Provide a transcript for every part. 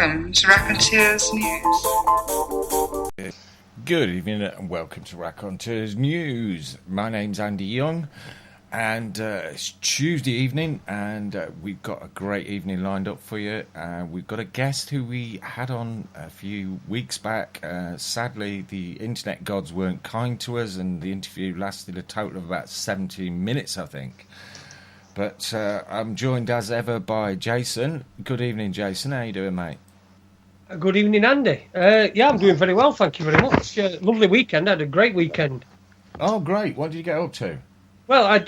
Welcome to Raconteurs News. Good evening and welcome to Raconteurs News. My name's Andy Young and it's Tuesday evening and we've got a great evening lined up for you. We've got a guest who we had on a few weeks back. Sadly, the internet gods weren't kind to us and the interview lasted a total of about 17 minutes, I think. But I'm joined as ever by Jason. Good evening, Jason. How you doing, mate? Good evening, Andy. Yeah, I'm doing very well, thank you very much. Lovely weekend. I had a great weekend. Oh, great. What did you get up to? Well, I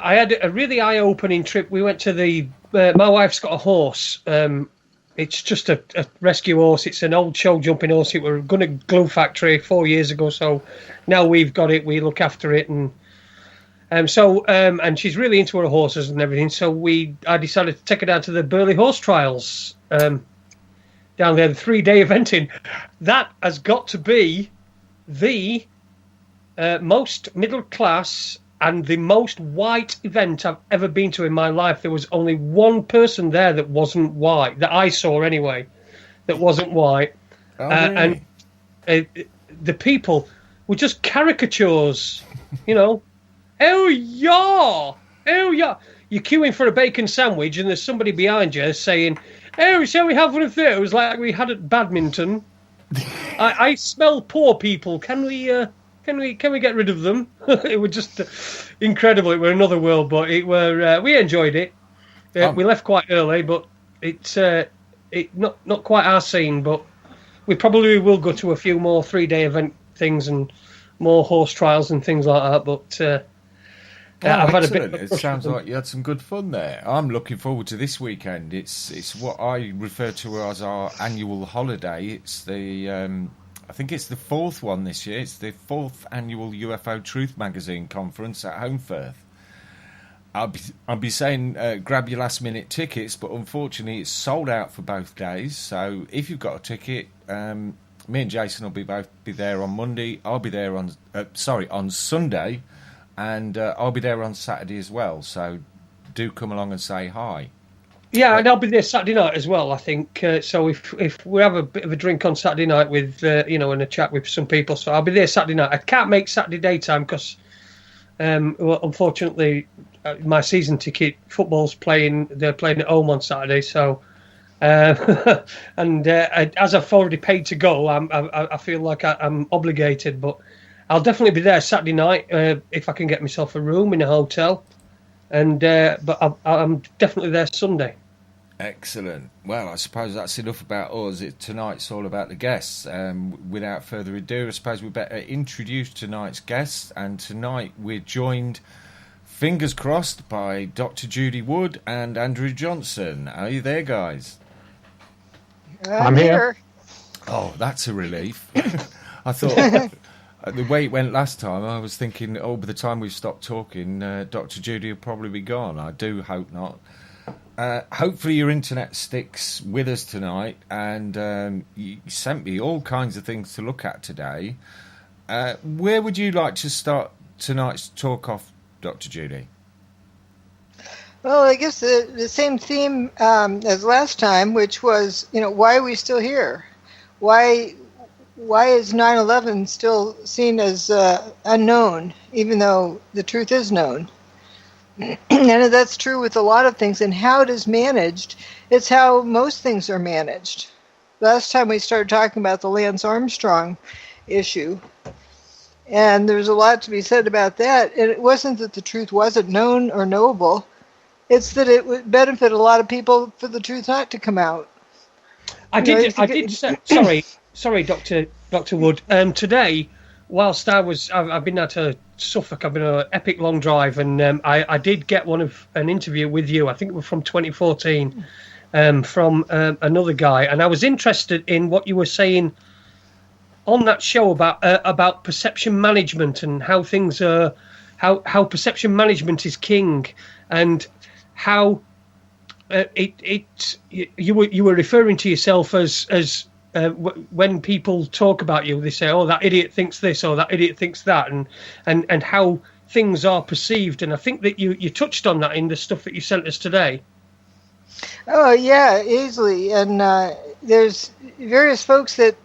had a really eye-opening trip. We went to my wife's got a horse. It's just a rescue horse. It's an old show jumping horse. It were going to glue factory 4 years ago, so now we've got it. We look after it, and she's really into her horses and everything. So I decided to take her down to the Burley Horse Trials. Down there, the 3-day eventing. That has got to be the most middle class and the most white event I've ever been to in my life. There was only one person there that wasn't white, that I saw anyway, that wasn't white. Oh, really? And the people were just caricatures, you know. Oh, yeah! Oh, yeah! You're queuing for a bacon sandwich and there's somebody behind you saying, "Oh, shall we have one of those like we had at badminton? I smell poor people. Can we get rid of them?" It was just incredible. It were another world, but we enjoyed it. We left quite early, but it's not quite our scene. But we probably will go to a few more 3-day event things and more horse trials and things like that. But I've had a bit. It sounds like you had some good fun there. I'm looking forward to this weekend. It's what I refer to as our annual holiday. It's I think it's the 4th one this year. It's the 4th annual UFO Truth Magazine conference at Holmes. I'll be saying grab your last minute tickets, but unfortunately it's sold out for both days. So if you've got a ticket, me and Jason will be there on Monday. I'll be there on Sunday. And I'll be there on Saturday as well, so do come along and say hi. Yeah, and I'll be there Saturday night as well, I think. So if we have a bit of a drink on Saturday night with, and a chat with some people, so I'll be there Saturday night. I can't make Saturday daytime because, unfortunately, my season ticket football's they're playing at home on Saturday, so... and as I've already paid to go, I feel like I'm obligated, but... I'll definitely be there Saturday night if I can get myself a room in a hotel, but I'm definitely there Sunday. Excellent. Well, I suppose that's enough about us. Tonight's all about the guests. Without further ado, I suppose we better introduce tonight's guests. And tonight we're joined, fingers crossed, by Dr. Judy Wood and Andrew Johnson. Are you there, guys? I'm here. Oh, that's a relief. I thought... The way it went last time, I was thinking, by the time we've stopped talking, Dr. Judy will probably be gone. I do hope not. Hopefully your internet sticks with us tonight, and you sent me all kinds of things to look at today. Where would you like to start tonight's talk off, Dr. Judy? Well, I guess the same theme as last time, which was, why are we still here? Why is 9/11 still seen as unknown, even though the truth is known? And that's true with a lot of things. And how it is managed, it's how most things are managed. Last time we started talking about the Lance Armstrong issue, and there's a lot to be said about that. And it wasn't that the truth wasn't known or knowable. It's that it would benefit a lot of people for the truth not to come out. Sorry, Dr. Wood. Today, whilst I've been out to Suffolk, I've been on an epic long drive, and I did get an interview with you. I think it was from 2014, from another guy, and I was interested in what you were saying on that show about perception management and how things are, how perception management is king, and how you were referring to yourself as when people talk about you, they say, "Oh, that idiot thinks this," or "that idiot thinks that," and how things are perceived. And I think that you touched on that in the stuff that you sent us today. Oh, yeah, easily. And there's various folks that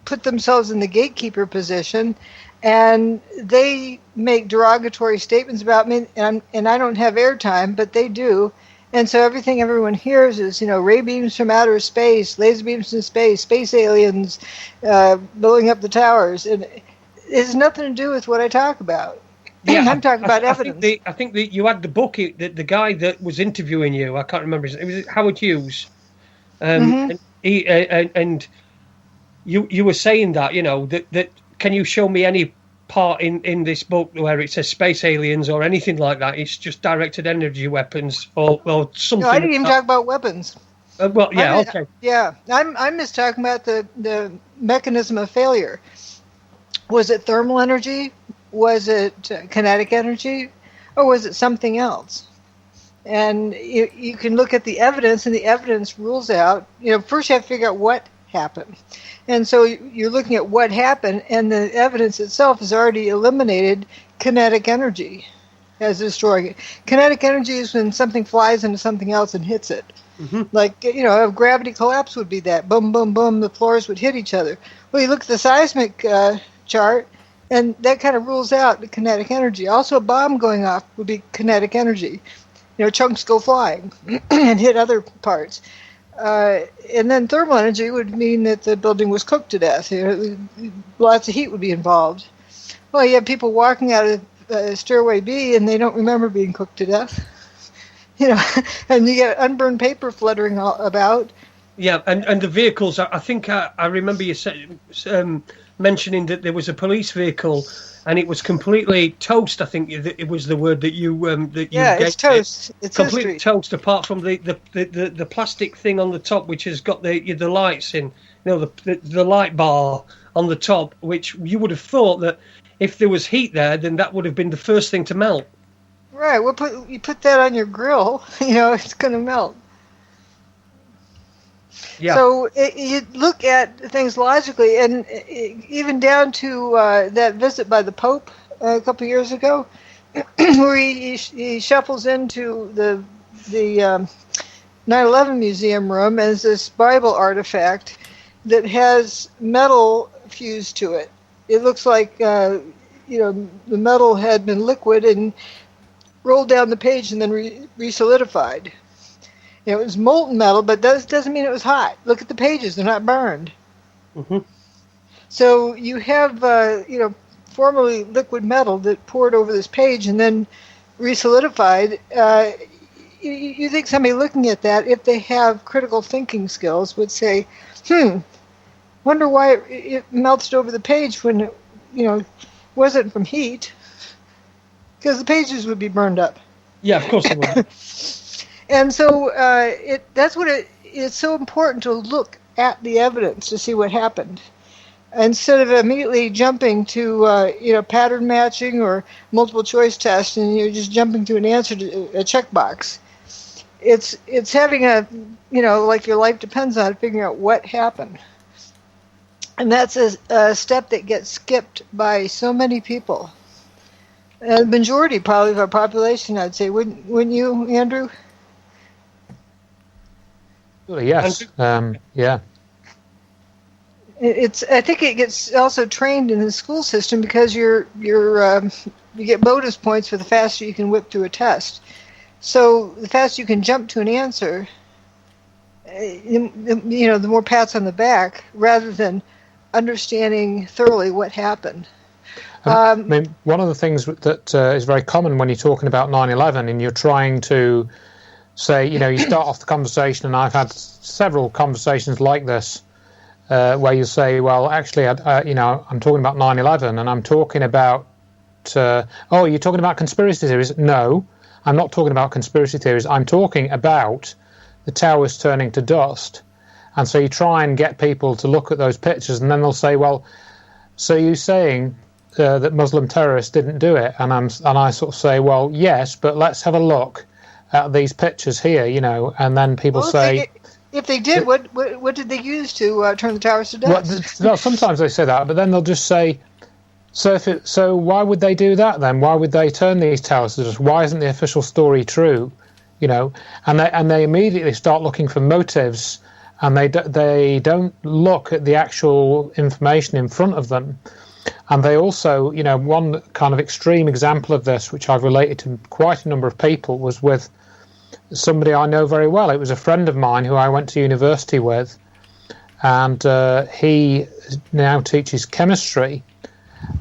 put themselves in the gatekeeper position, and they make derogatory statements about me, and I don't have airtime, but they do. And so everything everyone hears is, ray beams from outer space, laser beams from space, space aliens blowing up the towers. And it has nothing to do with what I talk about. Yeah, I'm talking about evidence. I think that you had the book, the guy that was interviewing you, I can't remember his name, it was Howard Hughes. And you were saying that, that can you show me any part in this book where it says space aliens or anything like that? It's just directed energy weapons or something. No, I didn't even talk about weapons. Okay. Yeah, I'm just talking about the mechanism of failure. Was it thermal energy? Was it kinetic energy? Or was it something else? And you can look at the evidence, and the evidence rules out. First you have to figure out what happened. And so you're looking at what happened, and the evidence itself has already eliminated kinetic energy as destroying it. Kinetic energy is when something flies into something else and hits it. Mm-hmm. Like, a gravity collapse would be that. Boom, boom, boom, the floors would hit each other. Well, you look at the seismic chart, and that kind of rules out the kinetic energy. Also, a bomb going off would be kinetic energy. Chunks go flying and hit other parts. And then thermal energy would mean that the building was cooked to death. Lots of heat would be involved. Well, you have people walking out of Stairway B, and they don't remember being cooked to death. And you get unburned paper fluttering about. Yeah, and the vehicles, I think I remember you mentioning that there was a police vehicle, and it was completely toast. I think it was the word that you gave. It's toast. It's completely history. Toast, apart from the plastic thing on the top, which has got the lights in. The light bar on the top, which you would have thought that if there was heat there, then that would have been the first thing to melt. Right. Well, you put that on your grill, it's going to melt. Yeah. So you look at things logically, and even down to that visit by the Pope a couple of years ago, where he shuffles into the 9/11 museum room as this Bible artifact that has metal fused to it. It looks like the metal had been liquid and rolled down the page and then re-solidified. It was molten metal, but that doesn't mean it was hot. Look at the pages; they're not burned. Mm-hmm. So you have, formerly liquid metal that poured over this page and then re-solidified. You think somebody looking at that, if they have critical thinking skills, would say, wonder why it melted over the page when it, wasn't from heat, because the pages would be burned up. Yeah, of course it would. And so that's what it's so important to look at the evidence to see what happened, instead of immediately jumping to pattern matching or multiple choice test, and you're just jumping to an answer to a checkbox. It's having like your life depends on it, figuring out what happened, and that's a step that gets skipped by so many people. The majority probably of our population, I'd say, wouldn't you, Andrew? Yes. Yeah. I think it gets also trained in the school system because you get bonus points for the faster you can whip through a test. So the faster you can jump to an answer, the more pats on the back, rather than understanding thoroughly what happened. One of the things that is very common when you're talking about 9/11 and you're trying to say, you start off the conversation, and I've had several conversations like this, where you say, well, actually, I'm talking about 9/11, and I'm talking about, you're talking about conspiracy theories? No, I'm not talking about conspiracy theories. I'm talking about the towers turning to dust. And so you try and get people to look at those pictures, and then they'll say, well, so you're saying that Muslim terrorists didn't do it? And I sort of say, well, yes, but let's have a look at these pictures here, and then people say... If they did, what did they use to turn the towers to dust? Well, sometimes they say that, but then they'll just say, so why would they do that then? Why would they turn these towers to dust? Why isn't the official story true? and they immediately start looking for motives, and they don't look at the actual information in front of them. And they also, one kind of extreme example of this, which I've related to quite a number of people, was with somebody I know very well. It was a friend of mine who I went to university with, and he now teaches chemistry.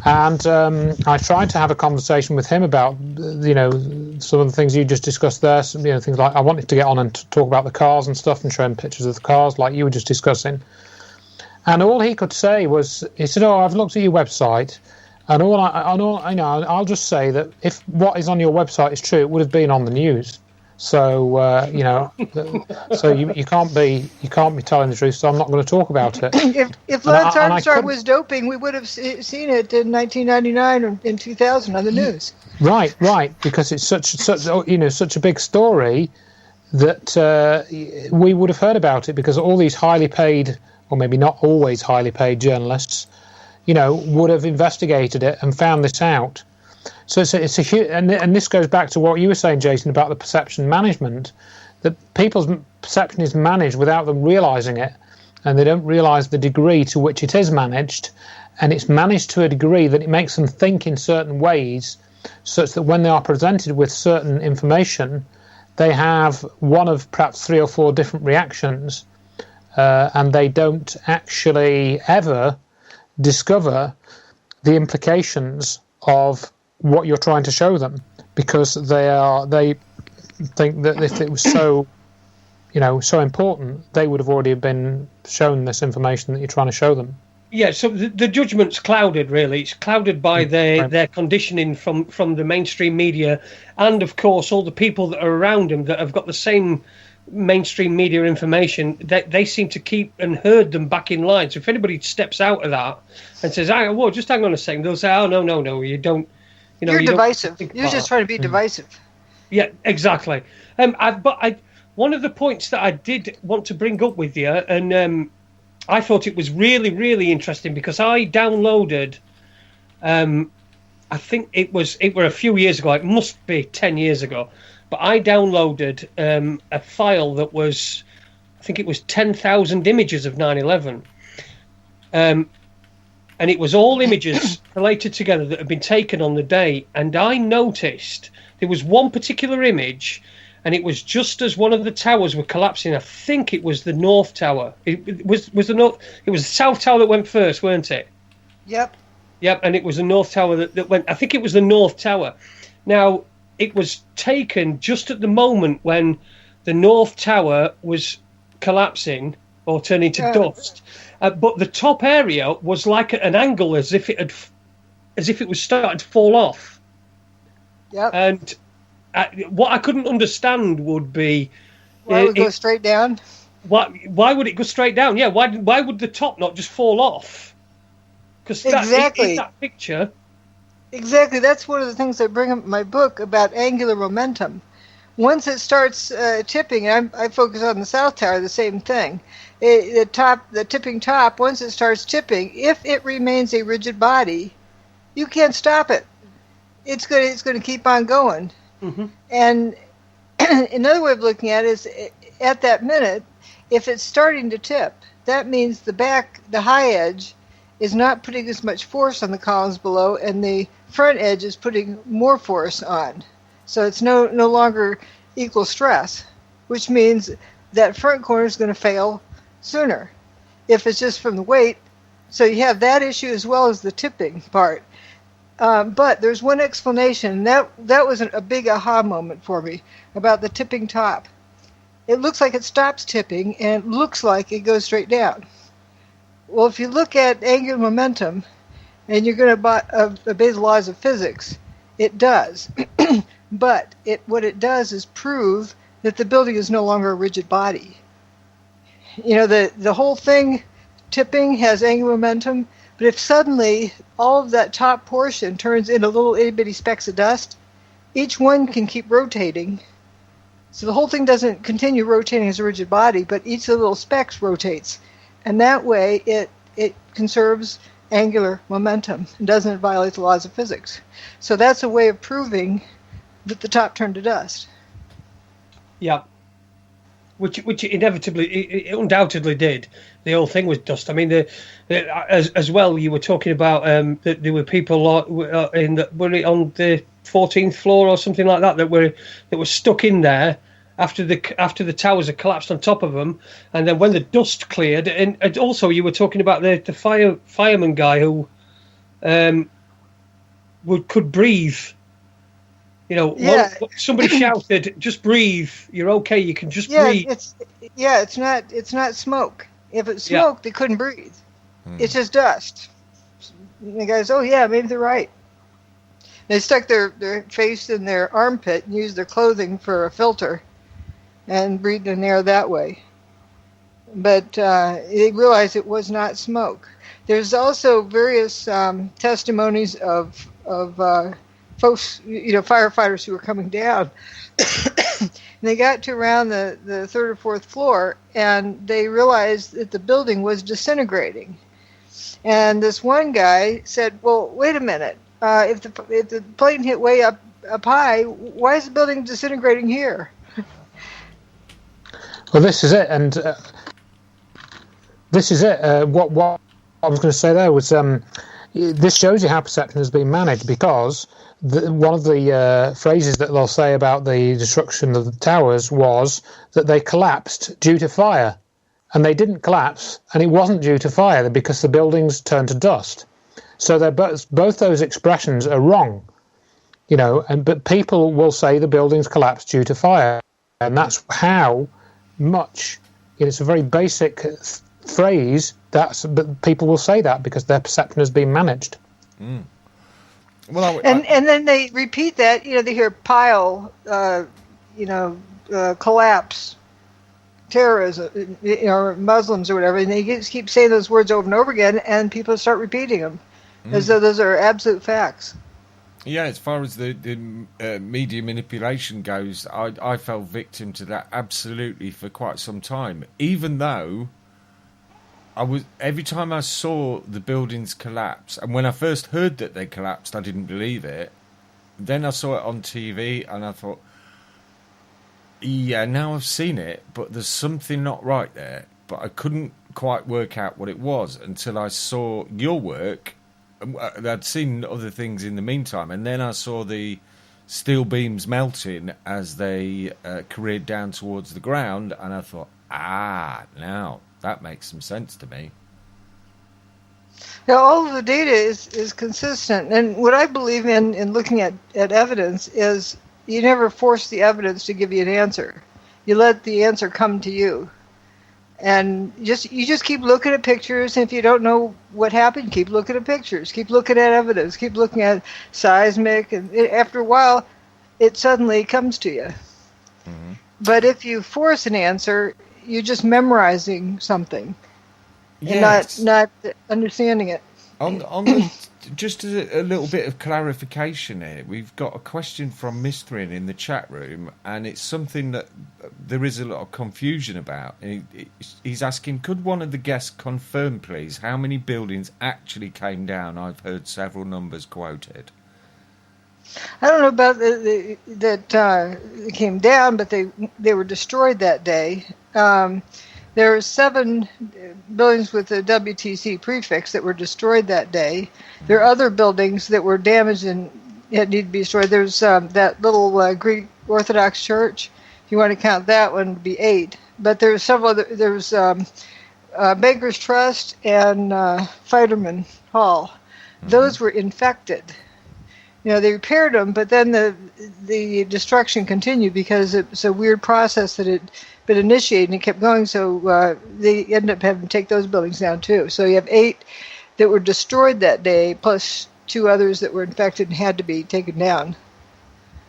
And I tried to have a conversation with him about, some of the things you just discussed there. Things like I wanted to get on and talk about the cars and stuff and show him pictures of the cars like you were just discussing. And all he could say was, he said, "Oh, I've looked at your website, and I'll just say that if what is on your website is true, it would have been on the news. So so you can't be telling the truth. So I'm not going to talk about it." If Lance Armstrong was doping, we would have seen it in 1999 or in 2000 on the news. Right, because it's such a big story that we would have heard about it, because all these highly paid, or maybe not always highly paid journalists, would have investigated it and found this out. So it's a huge, and this goes back to what you were saying, Jason, about the perception management, that people's perception is managed without them realising it, and they don't realise the degree to which it is managed, and it's managed to a degree that it makes them think in certain ways, such that when they are presented with certain information, they have one of perhaps 3 or 4 different reactions, and they don't actually ever discover the implications of what you're trying to show them, because they think that if it was so important, they would have already been shown this information that you're trying to show them. Yeah, so the judgment's clouded, really. It's clouded by their conditioning from the mainstream media, and of course all the people that are around them that have got the same mainstream media information. They seem to keep and herd them back in line. So if anybody steps out of that and says, "Well, just hang on a second," they'll say, "Oh, no, you don't." You're divisive. You're just trying to be divisive. Yeah, exactly. But one of the points that I did want to bring up with you, and I thought it was really, really interesting, because I downloaded, I think it were a few years ago, it must be 10 years ago, but I downloaded a file that was, I think it was 10,000 images of 9/11. And it was all images collated together that had been taken on the day. And I noticed there was one particular image, and it was just as one of the towers were collapsing. I think it was the North Tower. It was the South Tower that went first, weren't it? Yep. And it was the North Tower that went. I think it was the North Tower. Now, it was taken just at the moment when the North Tower was collapsing or turning to dust. But the top area was like at an angle, as if it was starting to fall off. Yep. And what I couldn't understand would be, why would it go straight down? Why would it go straight down? Yeah. Why would the top not just fall off? Because exactly that picture. Exactly. That's one of the things I bring up in my book about angular momentum. Once it starts tipping, and I focus on the South Tower, the same thing. The tipping top, once it starts tipping, if it remains a rigid body, you can't stop it. It's going to keep on going. Mm-hmm. And another way of looking at it is, at that minute, if it's starting to tip, that means the high edge, is not putting as much force on the columns below, and the front edge is putting more force on. So it's no longer equal stress, which means that front corner is going to fail sooner if it's just from the weight. So you have that issue as well as the tipping part. But there's one explanation, and that was a big aha moment for me about the tipping top. It looks like it stops tipping, and it looks like it goes straight down. Well, if you look at angular momentum, and you're going to obey the laws of physics, it does. But what it does is prove that the building is no longer a rigid body. The whole thing, tipping, has angular momentum, but if suddenly all of that top portion turns into little itty-bitty specks of dust, each one can keep rotating. So the whole thing doesn't continue rotating as a rigid body, but each of the little specks rotates. And that way it conserves angular momentum and doesn't violate the laws of physics. So that's a way of proving that the top turned to dust. Yeah. Which it inevitably, it undoubtedly did. The whole thing was dust. I mean, as well, you were talking about that there were people were it on the 14th floor or something like that that were stuck in there after the towers had collapsed on top of them, and then when the dust cleared, and also you were talking about the fireman guy who could breathe. You know, somebody shouted, "Just breathe. You're okay. You can just breathe." It's not smoke. If it's smoke, they couldn't breathe. It's just dust. And the guys, oh yeah, maybe they're right. They stuck their face in their armpit and used their clothing for a filter, and breathed in air that way. But they realized it was not smoke. There's also various testimonies of folks, firefighters who were coming down. And they got to around the third or fourth floor, and they realized that the building was disintegrating. And this one guy said, "Well, wait a minute. If the plane hit way up high, why is the building disintegrating here?" Well, this is it, and this is it. What I was going to say there was this shows you how perception has been managed, because one of the phrases that they'll say about the destruction of the towers was that they collapsed due to fire. And they didn't collapse, and it wasn't due to fire because the buildings turned to dust. So they're both those expressions are wrong, but people will say the buildings collapsed due to fire, and that's how much. It's a very basic phrase. But people will say that because their perception has been managed. Mm. Well, and then they repeat that. They hear pile, collapse, terrorism, or Muslims or whatever, and they just keep saying those words over and over again, and people start repeating them as though those are absolute facts. Yeah, as far as the media manipulation goes, I fell victim to that absolutely for quite some time. Even though every time I saw the buildings collapse, and when I first heard that they collapsed, I didn't believe it. Then I saw it on TV, and I thought, yeah, now I've seen it, but there's something not right there. But I couldn't quite work out what it was until I saw your work. I'd seen other things in the meantime, and then I saw the steel beams melting as they careered down towards the ground, and I thought, now that makes some sense to me. Now, all of the data is consistent, and what I believe in looking at evidence is you never force the evidence to give you an answer. You let the answer come to you. And you just keep looking at pictures, and if you don't know what happened, keep looking at pictures, keep looking at evidence, keep looking at seismic, and after a while, it suddenly comes to you. Mm-hmm. But if you force an answer, you're just memorizing something, and not understanding it. Just a little bit of clarification here. We've got a question from Mithrin in the chat room, and it's something that there is a lot of confusion about. He's asking, could one of the guests confirm, please, how many buildings actually came down? I've heard several numbers quoted. I don't know about that they came down, but they were destroyed that day. There are 7 buildings with a WTC prefix that were destroyed that day. There are other buildings that were damaged and need to be destroyed. There's that little Greek Orthodox church. If you want to count that one, it would be 8. But there's several other. There's Bankers Trust and Fiderman Hall. Mm-hmm. Those were infected. They repaired them, but then the destruction continued because it's a weird process that it been initiated and it kept going. So they ended up having to take those buildings down too. So you have 8 that were destroyed that day, plus 2 others that were infected and had to be taken down.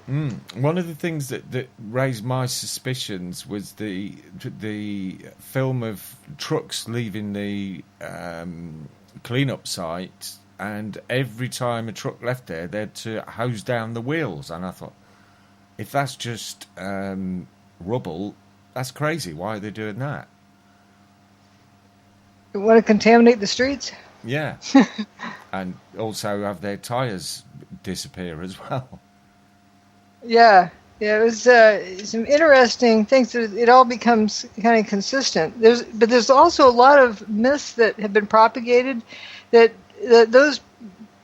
One of the things that raised my suspicions was the film of trucks leaving the cleanup site. And every time a truck left there, they had to hose down the wheels. And I thought, if that's just rubble, that's crazy. Why are they doing that? They want to contaminate the streets? Yeah. And also have their tyres disappear as well. Yeah. Yeah, it was some interesting things. It all becomes kind of consistent. But there's also a lot of myths that have been propagated that those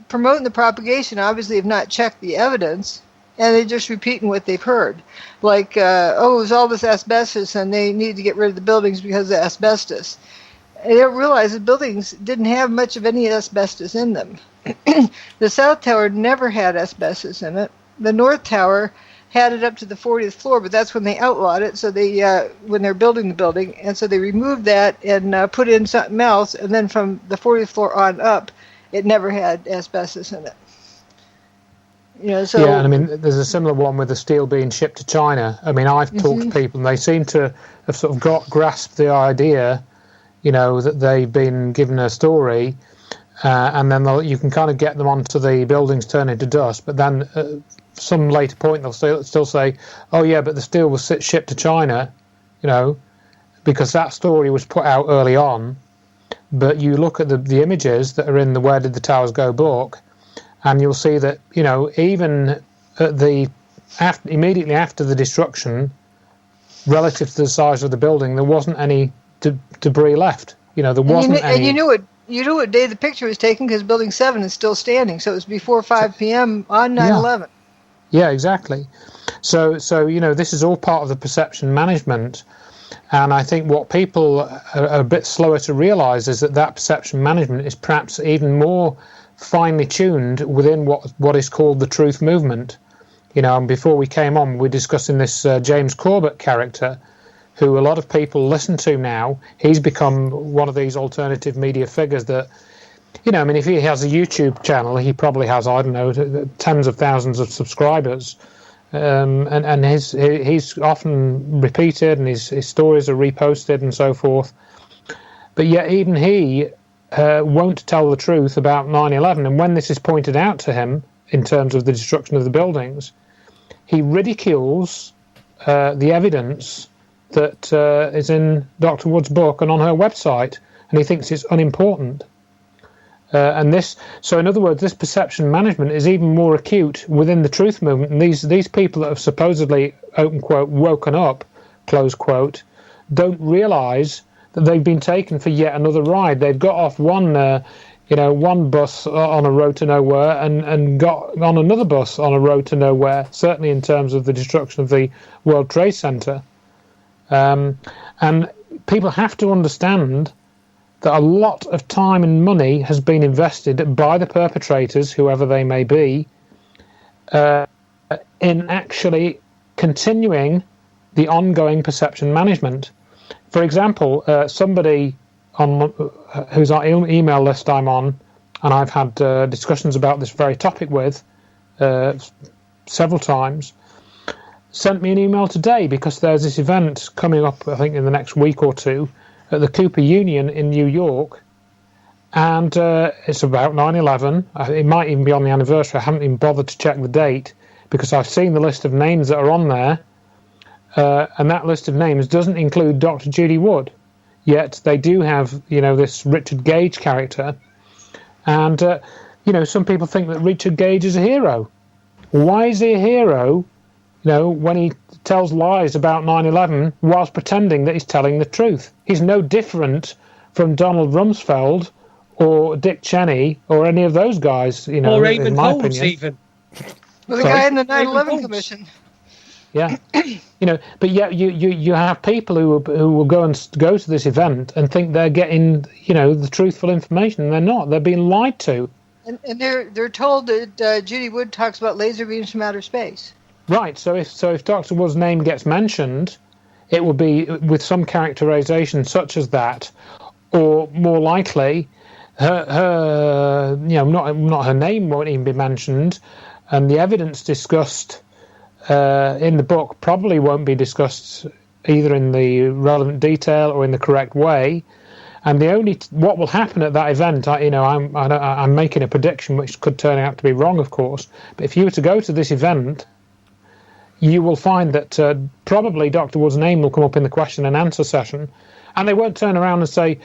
promoting the propagation obviously have not checked the evidence, and they're just repeating what they've heard. Like, it was all this asbestos, and they need to get rid of the buildings because of asbestos. And they don't realize the buildings didn't have much of any asbestos in them. The South Tower never had asbestos in it. The North Tower had it up to the 40th floor, but that's when they outlawed it. So they, when they're building the building, and so they removed that and put in something else. And then from the 40th floor on up, it never had asbestos in it. So yeah, and I mean, there's a similar one with the steel being shipped to China. I mean, I've talked to people, and they seem to have sort of grasped the idea, that they've been given a story, and then you can kind of get them onto the buildings turning to dust, but then some later point they'll still say, oh yeah, but the steel was shipped to China, because that story was put out early on. But you look at the images that are in the Where Did the Towers Go book, and you'll see that, even at immediately after the destruction, relative to the size of the building, there wasn't any debris left. There wasn't any. And you knew what day the picture was taken because Building 7 is still standing, so it was before 5 p.m. on 9/11. Yeah, exactly. So this is all part of the perception management. And I think what people are a bit slower to realise is that perception management is perhaps even more finely tuned within what is called the truth movement. And before we came on, we were discussing this James Corbett character, who a lot of people listen to now. He's become one of these alternative media figures that, if he has a YouTube channel, he probably has, I don't know, tens of thousands of subscribers. And he's often repeated, and his stories are reposted and so forth. But yet even he won't tell the truth about 9/11. And when this is pointed out to him in terms of the destruction of the buildings, he ridicules the evidence that is in Dr. Wood's book and on her website, and he thinks it's unimportant. So in other words, this perception management is even more acute within the truth movement. And these people that have supposedly, open quote, woken up, close quote, don't realise that they've been taken for yet another ride. They've got off one bus on a road to nowhere and got on another bus on a road to nowhere, certainly in terms of the destruction of the World Trade Center. And people have to understand that a lot of time and money has been invested by the perpetrators, whoever they may be, in actually continuing the ongoing perception management. For example, somebody who's our email list I'm on, and I've had discussions about this very topic with several times, sent me an email today because there's this event coming up, I think, in the next week or two, at the Cooper Union in New York, and it's about 9/11. It might even be on the anniversary. I haven't even bothered to check the date because I've seen the list of names that are on there, and that list of names doesn't include Dr. Judy Wood. Yet they do have, this Richard Gage character, and some people think that Richard Gage is a hero. Why is he a hero? When he tells lies about 9/11 whilst pretending that he's telling the truth. He's no different from Donald Rumsfeld or Dick Cheney or any of those guys, or Raymond in my Holmes, opinion. even. Well, the guy in the 9/11 Commission. Yeah, but yet you have people who will go to this event and think they're getting, the truthful information, and they're not. They're being lied to. And they're told that Judy Wood talks about laser beams from outer space. Right. So if Dr. Wood's name gets mentioned, it will be with some characterization such as that, or more likely, her not her name won't even be mentioned, and the evidence discussed in the book probably won't be discussed either in the relevant detail or in the correct way. And what will happen at that event, I'm making a prediction which could turn out to be wrong, of course. But if you were to go to this event, you will find that probably Dr. Wood's name will come up in the question and answer session, and they won't turn around and say,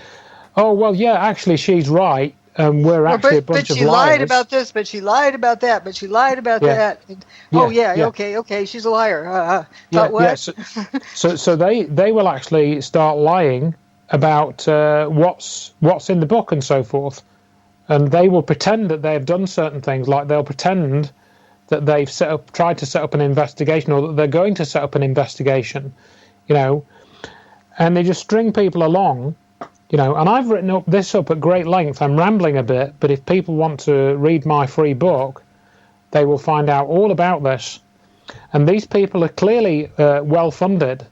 "Oh, well, yeah, actually, she's right. we're actually a bunch but of she liars. lied about this, but she lied about that, but she lied about that. Okay, she's a liar. What? Yeah. So they will actually start lying about what's in the book and so forth, and they will pretend that they have done certain things, like they'll pretend that they've tried to set up an investigation, or that they're going to set up an investigation, and they just string people along. And I've written this up at great length. I'm rambling a bit, but if people want to read my free book, they will find out all about this. And these people are clearly well funded,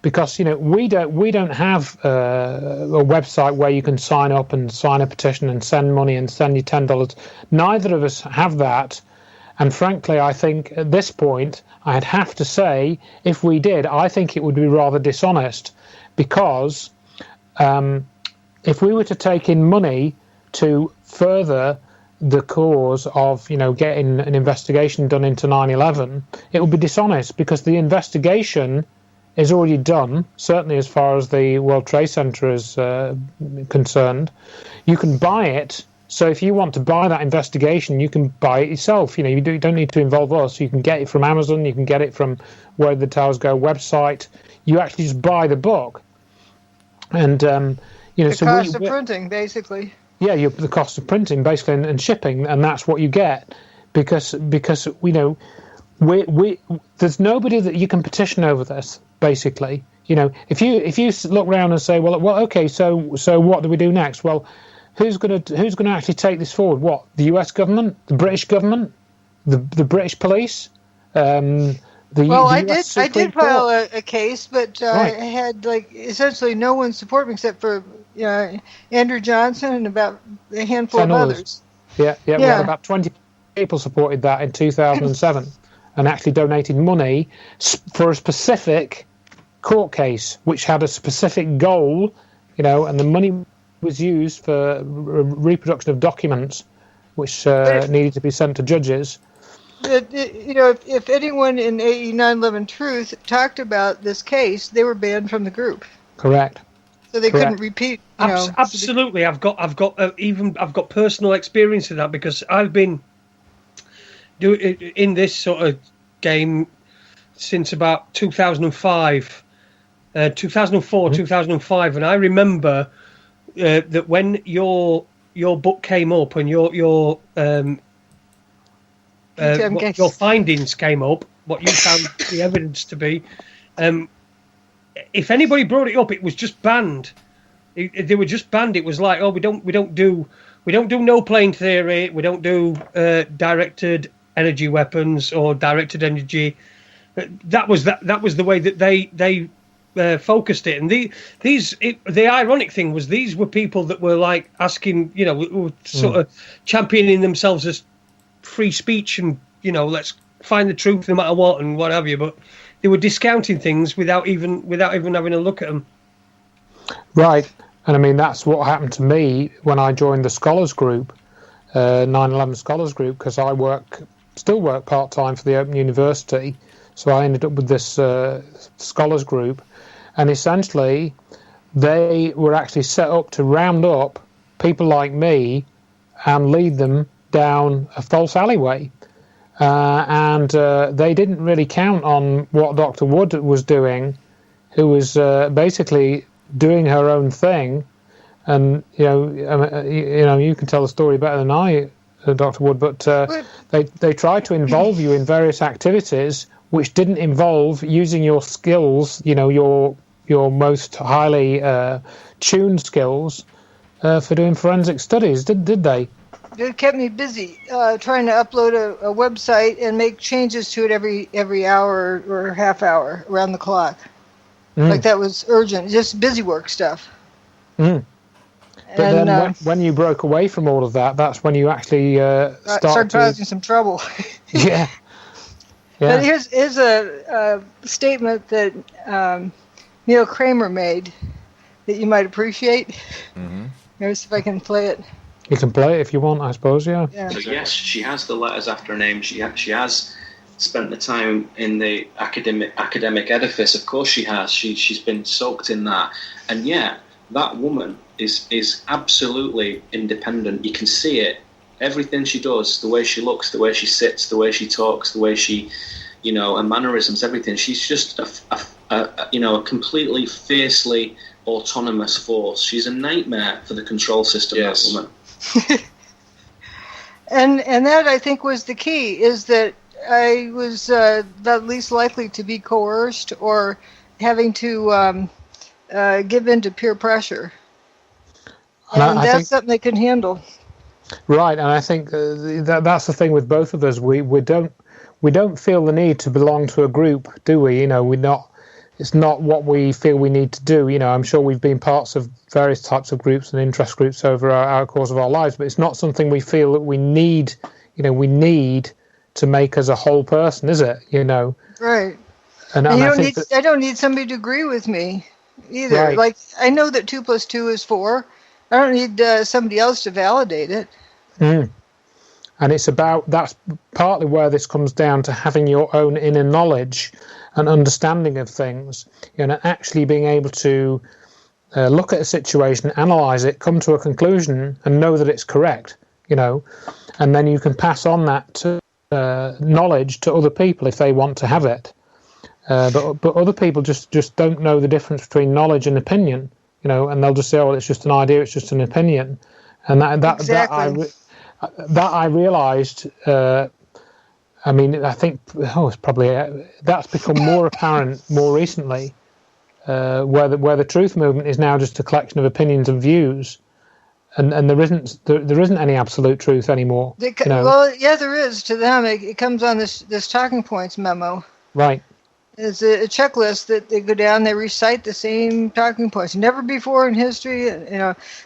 because we don't have a website where you can sign up and sign a petition and send money and send you $10. Neither of us have that. And frankly, I think at this point, I'd have to say, if we did, I think it would be rather dishonest, because if we were to take in money to further the cause of, getting an investigation done into 9/11, it would be dishonest, because the investigation is already done, certainly as far as the World Trade Center is concerned. You can buy it. So if you want to buy that investigation, you can buy it yourself. You don't need to involve us. You can get it from Amazon. You can get it from Where the Towers Go website. You actually just buy the book. And the cost of printing, basically. Yeah, the cost of printing, basically, and shipping, and that's what you get, because we there's nobody that you can petition over this. Basically, if you look around and say, well, okay, so what do we do next? Well, who's going to actually take this forward? What, the U.S. government, the British government, the British police? I did file a case, but I had essentially no one support me except for Andrew Johnson and about a handful of others. Yeah. We had about 20 people supported that in 2007 and actually donated money for a specific court case, which had a specific goal, and the money was used for reproduction of documents, which needed to be sent to judges. If anyone in AE 9/11 Truth talked about this case, they were banned from the group. Correct. So they couldn't repeat. Absolutely, I've got personal experience of that, because I've been doing in this sort of game since about 2005, 2004, 2005, and I remember that when your book came up and your findings came up, what you found the evidence to be, if anybody brought it up, it was just banned. They were just banned. It was like, we don't do no plane theory. We don't do directed energy weapons or directed energy. That was the way that they focused it. And the ironic thing was, these were people that were like asking, were sort of championing themselves as free speech and let's find the truth no matter what and what have you, but they were discounting things without even having a look at them. Right. And I mean, that's what happened to me when I joined the Scholars Group, 9/11 Scholars Group, because I still work part-time for the Open University, so I ended up with this Scholars Group, and essentially they were actually set up to round up people like me and lead them down a false alleyway. And they didn't really count on what Dr. Wood was doing, who was basically doing her own thing. And you can tell the story better than I, Dr. Wood. But they tried to involve you in various activities which didn't involve using your skills, your most highly tuned skills for doing forensic studies. Did they? It kept me busy trying to upload a website and make changes to it every hour or half hour around the clock. Like that was urgent, just busy work stuff. But then when you broke away from all of that, that's when you actually started causing some trouble. Yeah. But here's a statement that Neil Kramer made that you might appreciate. Let me see if I can play it. You can play it if you want, I suppose, yeah. So yes, she has the letters after her name. She has spent the time in the academic edifice. Of course she has. She's been soaked in that. And yet, that woman is absolutely independent. You can see it. Everything she does, the way she looks, the way she sits, the way she talks, the way she, her mannerisms, everything. She's just a completely fiercely autonomous force. She's a nightmare for the control system. Yes. That woman. And that, I think, was the key, is that I was the least likely to be coerced or having to give in to peer pressure. And that's something they can handle. Right, and I think that's the thing with both of us. We don't feel the need to belong to a group, do we? It's not what we feel we need to do. I'm sure we've been parts of various types of groups and interest groups over our course of our lives, but it's not something we feel that we need. We need to make us a whole person, is it? Right. And I don't need somebody to agree with me either. Right. Like, I know that 2 + 2 is 4. I don't need somebody else to validate it. And that's partly where this comes down to having your own inner knowledge and understanding of things, and actually being able to look at a situation, analyze it, come to a conclusion, and know that it's correct, and then you can pass on that knowledge to other people if they want to have it. But other people just don't know the difference between knowledge and opinion, and they'll just say, "Oh, well, it's just an idea, it's just an opinion," and Exactly. that I realised. I think it's probably that's become more apparent more recently, where the truth movement is now just a collection of opinions and views, and there isn't any absolute truth anymore. Well, yeah, there is to them. It comes on this talking points memo. Right. It's a checklist that they go down. They recite the same talking points. Never before in history,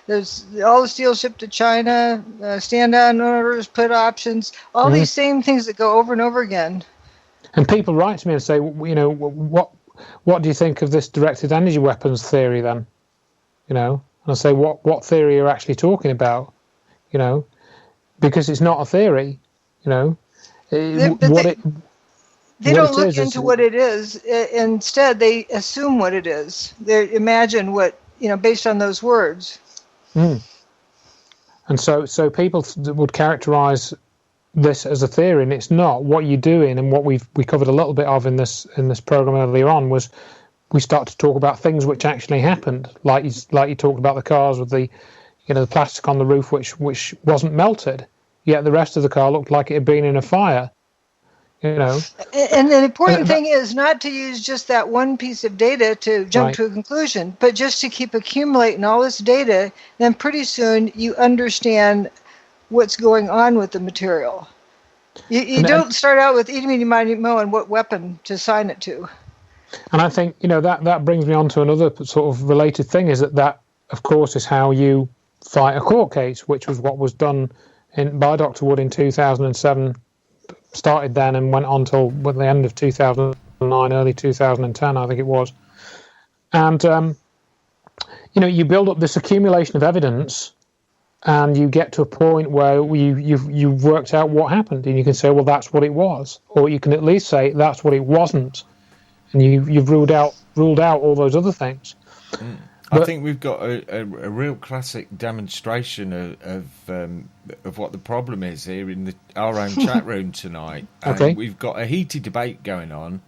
there's all the steel shipped to China, stand-on orders, put options, all these same things that go over and over again. And people write to me and say, what do you think of this directed energy weapons theory then? And I say, what theory are you actually talking about? Because it's not a theory. They don't look into what it is. Instead, they assume what it is. They imagine what, based on those words. And so people would characterize this as a theory, and it's not. What you're doing, and what we covered a little bit of in this program earlier on, was we start to talk about things which actually happened, like you talked about the cars with the the plastic on the roof which wasn't melted, yet the rest of the car looked like it had been in a fire. And the important thing is not to use just that one piece of data to jump to a conclusion, but just to keep accumulating all this data. Then pretty soon you understand what's going on with the material. You don't start out with eeny, meeny, miny, moe and what weapon to assign it to. And I think that brings me on to another sort of related thing, is that of course is how you fight a court case, which was what was done by Dr. Wood in 2007. Started then and went on till the end of 2009, early 2010, I think it was. And you build up this accumulation of evidence, and you get to a point where you've worked out what happened, and you can say, well, that's what it was, or you can at least say that's what it wasn't, and you've ruled out all those other things. I think we've got a real classic demonstration of what the problem is here in our own chat room tonight. And okay. We've got a heated debate going on,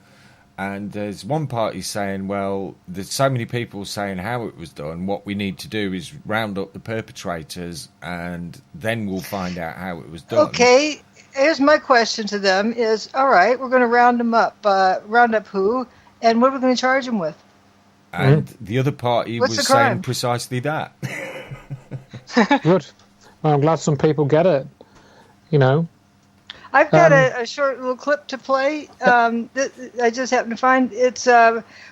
and there's one party saying, well, there's so many people saying how it was done. What we need to do is round up the perpetrators, and then we'll find out how it was done. Okay, here's my question to them is, all right, we're going to round them up. Round up who? And what are we going to charge them with? And the other party was saying precisely that. Good. Well, I'm glad some people get it. I've got a short little clip to play. I just happened to find. It's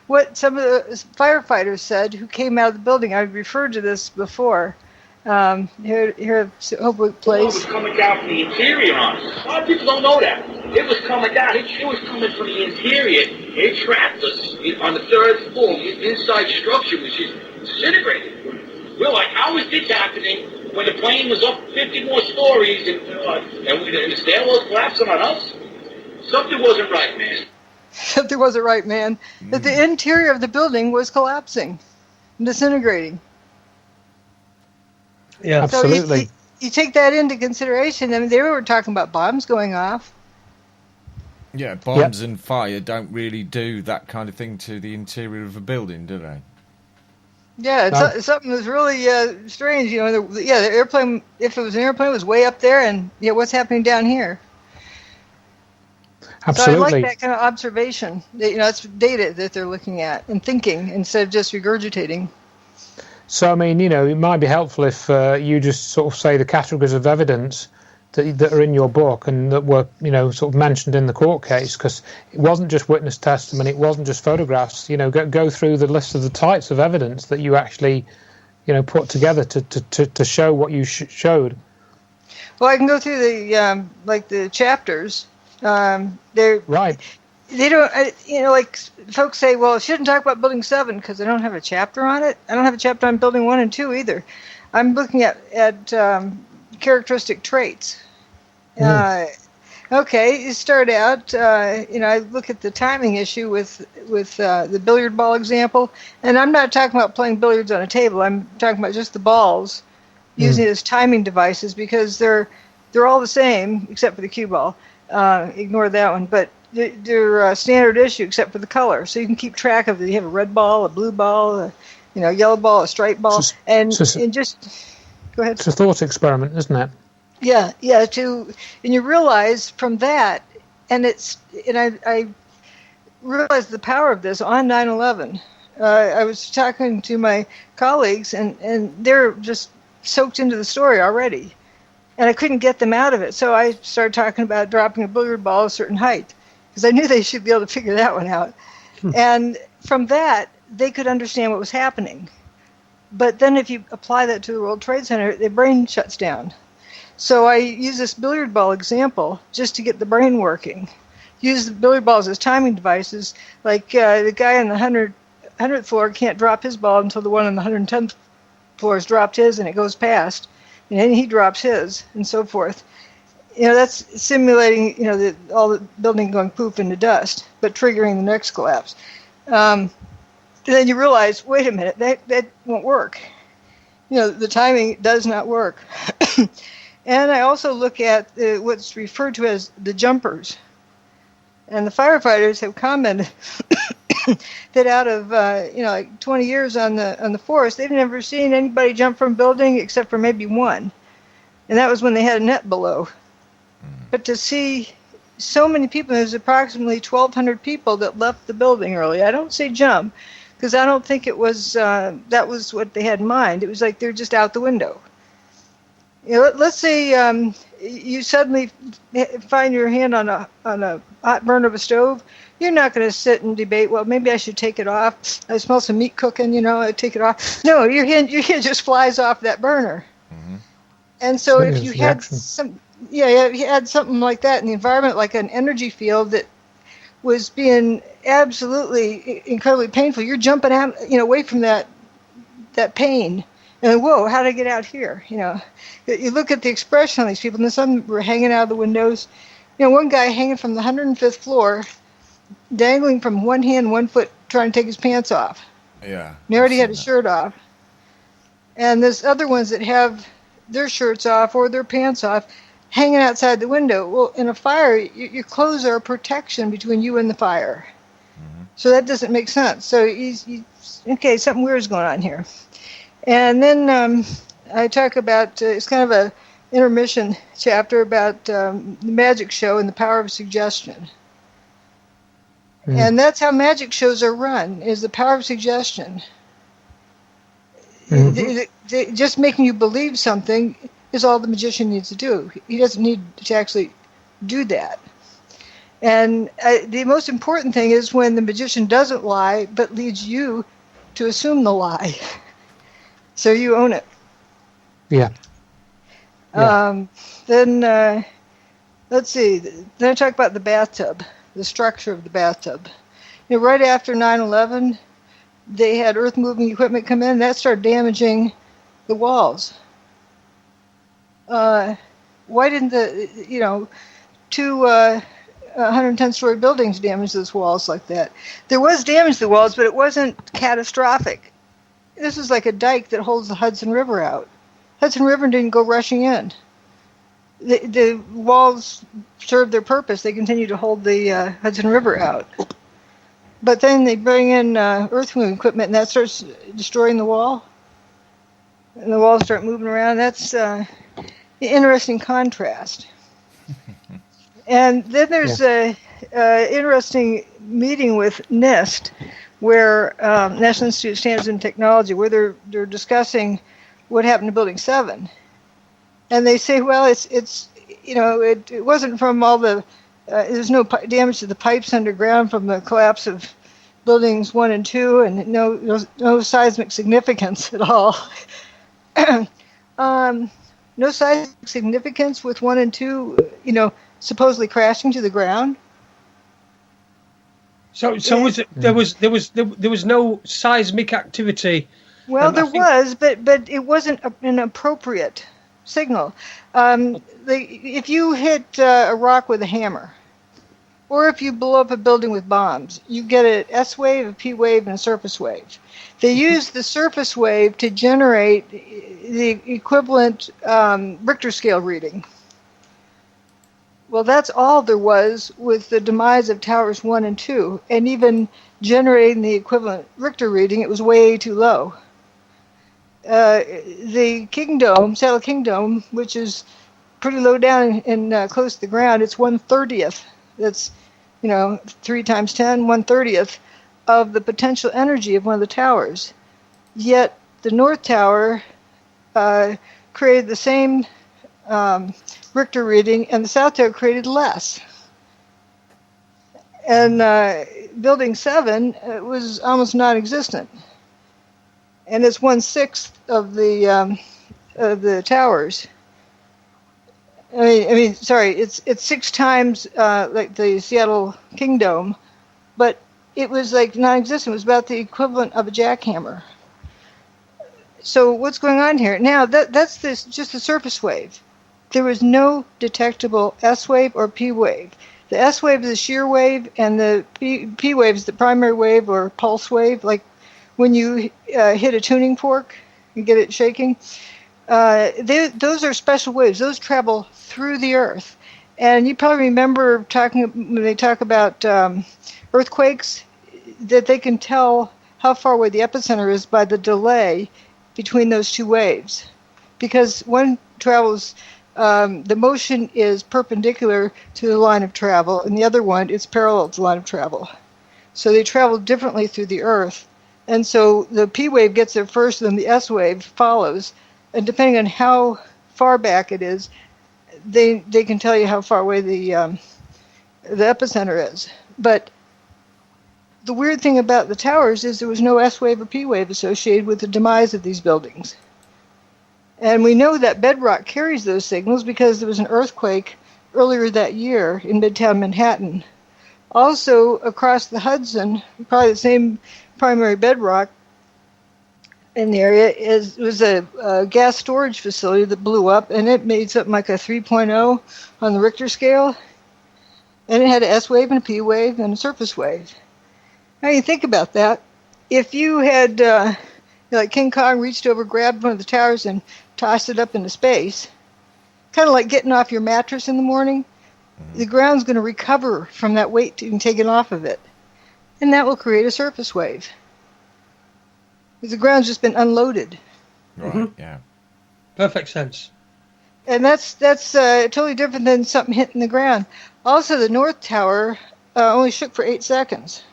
what some of the firefighters said who came out of the building. I've referred to this before. Here, hopefully it plays. It was coming down from the interior on us. A lot of people don't know that. It was coming down. It was coming from the interior. It trapped us on the third floor. The inside structure was just disintegrated. We're like, how is this happening when the plane was up 50 more stories and the stairwell was collapsing on us? Something wasn't right, man. Something wasn't right, man. That the interior of the building was collapsing and disintegrating. Yeah. Absolutely. So you take that into consideration. I mean, they were talking about bombs going off. Yeah, bombs and fire don't really do that kind of thing to the interior of a building, do they? Yeah, something was really strange. You know, the airplane, if it was an airplane, was way up there, and what's happening down here? Absolutely. So I like that kind of observation. It's data that they're looking at and thinking instead of just regurgitating. So, I mean, it might be helpful if you just sort of say the categories of evidence that are in your book and that were, sort of mentioned in the court case, because it wasn't just witness testimony, it wasn't just photographs. Go through the list of the types of evidence that you actually, put together to show what you showed. Well, I can go through the chapters. They're right. They don't, like folks say, well, I shouldn't talk about Building 7 because I don't have a chapter on it. I don't have a chapter on Building 1 and 2 either. I'm looking at characteristic traits. Okay, you start out, I look at the timing issue with the billiard ball example, and I'm not talking about playing billiards on a table. I'm talking about just the balls, using it as timing devices because they're all the same except for the cue ball. Ignore that one, but they're standard issue except for the color, so you can keep track of it. You have a red ball, a blue ball, a yellow ball, a striped ball, and just go ahead. It's a thought experiment, isn't it? Yeah. And you realize from that, and I realized the power of this on 9/11. I was talking to my colleagues, and they're just soaked into the story already, and I couldn't get them out of it. So I started talking about dropping a billiard ball a certain height because I knew they should be able to figure that one out. And from that, they could understand what was happening. But then if you apply that to the World Trade Center, their brain shuts down. So I use this billiard ball example just to get the brain working. Use the billiard balls as timing devices. Like the guy on the 100th floor can't drop his ball until the one on the 110th floor has dropped his and it goes past. And then he drops his and so forth. That's simulating, all the building going poof into dust, but triggering the next collapse. And then you realize, wait a minute, that won't work. The timing does not work. And I also look at what's referred to as the jumpers. And the firefighters have commented that out of, like 20 years on the force, they've never seen anybody jump from a building except for maybe one. And that was when they had a net below. But to see so many people, there's approximately 1,200 people that left the building early. I don't say jump, because I don't think it was that was what they had in mind. It was like they're just out the window. Let's say you suddenly find your hand on a hot burner of a stove. You're not going to sit and debate, well, maybe I should take it off. I smell some meat cooking, I take it off. No, your hand just flies off that burner. Mm-hmm. And so if you had you had something like that in the environment, like an energy field that was being absolutely incredibly painful, you're jumping out, away from that pain. And whoa, how did I get out here? You look at the expression on these people, and some were hanging out of the windows. One guy hanging from the 105th floor, dangling from one hand, 1 foot, trying to take his pants off. Yeah. And he already had his shirt off. And there's other ones that have their shirts off or their pants off, hanging outside the window. Well, in a fire, your clothes are a protection between you and the fire. Mm-hmm. So that doesn't make sense. So okay, something weird is going on here. And then I talk about, it's kind of a intermission chapter about the magic show and the power of suggestion. Mm. And that's how magic shows are run, is the power of suggestion. Mm-hmm. Just making you believe something is all the magician needs to do. He doesn't need to actually do that. And the most important thing is when the magician doesn't lie, but leads you to assume the lie. So you own it. Yeah. Then, let's see. Then I talk about the bathtub, the structure of the bathtub. Right after 9/11, they had earth-moving equipment come in. That started damaging the walls. Why didn't the, two 110-story buildings damage those walls like that? There was damage to the walls, but it wasn't catastrophic. This is like a dike that holds the Hudson River out. Hudson River didn't go rushing in. The walls served their purpose. They continue to hold the Hudson River out. But then they bring in earth-moving equipment, and that starts destroying the wall. And the walls start moving around. That's an interesting contrast. And then there's a interesting meeting with NIST, where National Institute of Standards and Technology, where they're discussing what happened to Building 7. And they say, well, it wasn't from all the there's no damage to the pipes underground from the collapse of buildings 1 and 2, and no seismic significance at all. No seismic significance with 1 and 2, supposedly crashing to the ground. So was it, there was no seismic activity? Well, there was, but it wasn't an appropriate signal. If you hit a rock with a hammer, or if you blow up a building with bombs, you get an S wave, a P wave, and a surface wave. They use the surface wave to generate the equivalent Richter scale reading. Well, that's all there was with the demise of Towers 1 and 2, and even generating the equivalent Richter reading, it was way too low. The King Dome, Saddle King Dome, which is pretty low down and close to the ground, it's 1/30th. That's 3 times 10, 1/30th of the potential energy of one of the towers. Yet the North Tower created the same Richter reading, and the South Tower created less. And Building 7 was almost non-existent, and it's 1/6 of the towers. It's 6 times like the Seattle King Dome, but it was like non-existent. It was about the equivalent of a jackhammer. So what's going on here? Now, that's just the surface wave. There was no detectable S wave or P wave. The S wave is a shear wave, and the P wave is the primary wave or pulse wave, like when you hit a tuning fork and get it shaking. Those are special waves. Those travel through the earth. And you probably remember when they talk about earthquakes, that they can tell how far away the epicenter is by the delay between those two waves. Because one travels, the motion is perpendicular to the line of travel, and the other one is parallel to the line of travel. So they travel differently through the earth. And so the P wave gets there first, and then the S wave follows. And depending on how far back it is, they can tell you how far away the epicenter is. But the weird thing about the towers is there was no S wave or P wave associated with the demise of these buildings. And we know that bedrock carries those signals because there was an earthquake earlier that year in Midtown Manhattan. Also, across the Hudson, probably the same primary bedrock in the area, was a gas storage facility that blew up, and it made something like a 3.0 on the Richter scale. And it had an S wave and a P wave and a surface wave. Now you think about that. If you had, like King Kong reached over, grabbed one of the towers and tossed it up into space, kind of like getting off your mattress in the morning, the ground's going to recover from that weight being taken off of it. And that will create a surface wave. Because the ground's just been unloaded. Right, yeah. Perfect sense. And that's totally different than something hitting the ground. Also, the North Tower only shook for 8 seconds.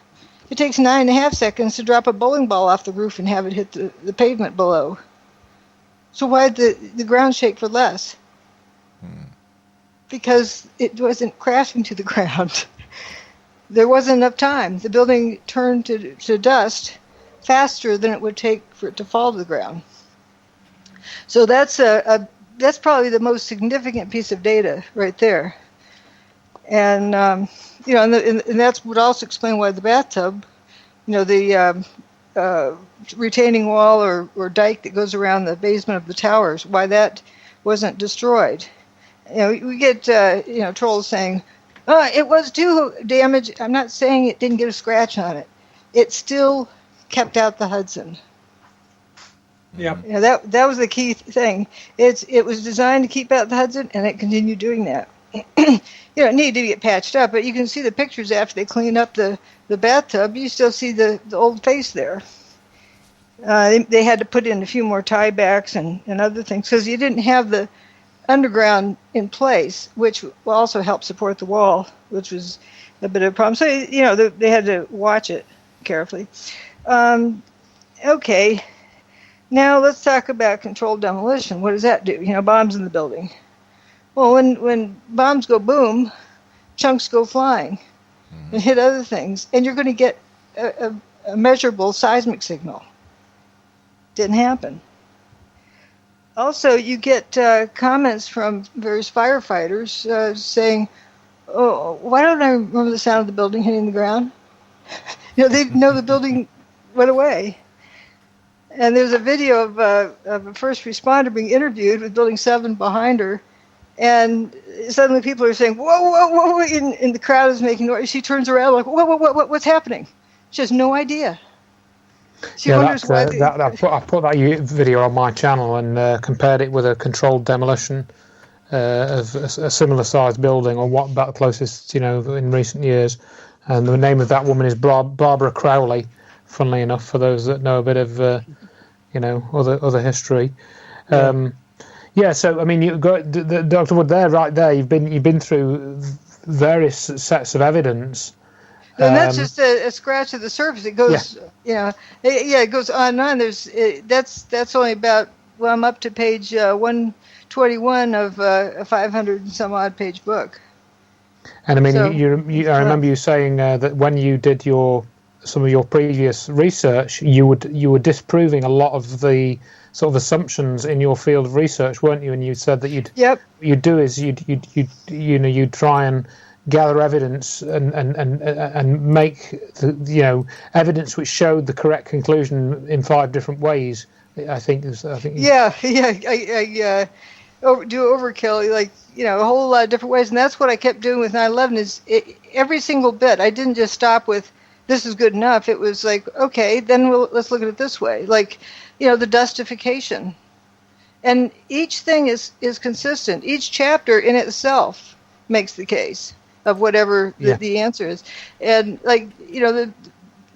It takes 9.5 seconds to drop a bowling ball off the roof and have it hit the pavement below. So why did the ground shake for less? Because it wasn't crashing to the ground. There wasn't enough time. The building turned to dust faster than it would take for it to fall to the ground. So that's probably the most significant piece of data right there. And and that's would also explain why the bathtub, the retaining wall or dike that goes around the basement of the towers, why that wasn't destroyed. We get trolls saying, it was too damaged. I'm not saying it didn't get a scratch on it. It still kept out the Hudson. Yeah. You know, that was the key thing. It was designed to keep out the Hudson, and it continued doing that. You know, it needed to get patched up, but you can see the pictures after they clean up the bathtub. You still see the old face there. They had to put in a few more tiebacks and other things because you didn't have the underground in place, which will also help support the wall, which was a bit of a problem. So, you know, they had to watch it carefully. Okay. Now let's talk about controlled demolition. What does that do? You know, bombs in the building. Well, when bombs go boom, chunks go flying and hit other things, and you're going to get a measurable seismic signal. Didn't happen. Also, you get comments from various firefighters saying, "Oh, why don't I remember the sound of the building hitting the ground?" You know, they know the building went away. And there's a video of a first responder being interviewed with Building 7 behind her, and suddenly people are saying, "Whoa, whoa, whoa!" And the crowd is making noise. She turns around like, what's happening?" She has no idea. She wonders why. I put that video on my channel and compared it with a controlled demolition of a similar sized building, or what about the closest, you know, in recent years. And the name of that woman is Barbara Crowley. Funnily enough, for those that know a bit of, you know, other history. Yeah. So I mean, you got Dr. Wood there, right there. You've been through various sets of evidence. And that's just a scratch of the surface. It goes, you know, it goes on and on. That's only about, well, I'm up to page 121 of a 500 and some odd page book. And I mean, so, I remember you saying that when you did some of your previous research, you were disproving a lot of the sort of assumptions in your field of research, weren't you? And you said that you'd try and gather evidence and make evidence which showed the correct conclusion in 5 different ways. I think. I do overkill, like, you know, a whole lot of different ways, and that's what I kept doing with 9/11. Is every single bit. I didn't just stop with this is good enough. It was like, okay, then let's look at it this way. Like, you know, the dustification, and each thing is consistent. Each chapter in itself makes the case of whatever the answer is. And, like, you know,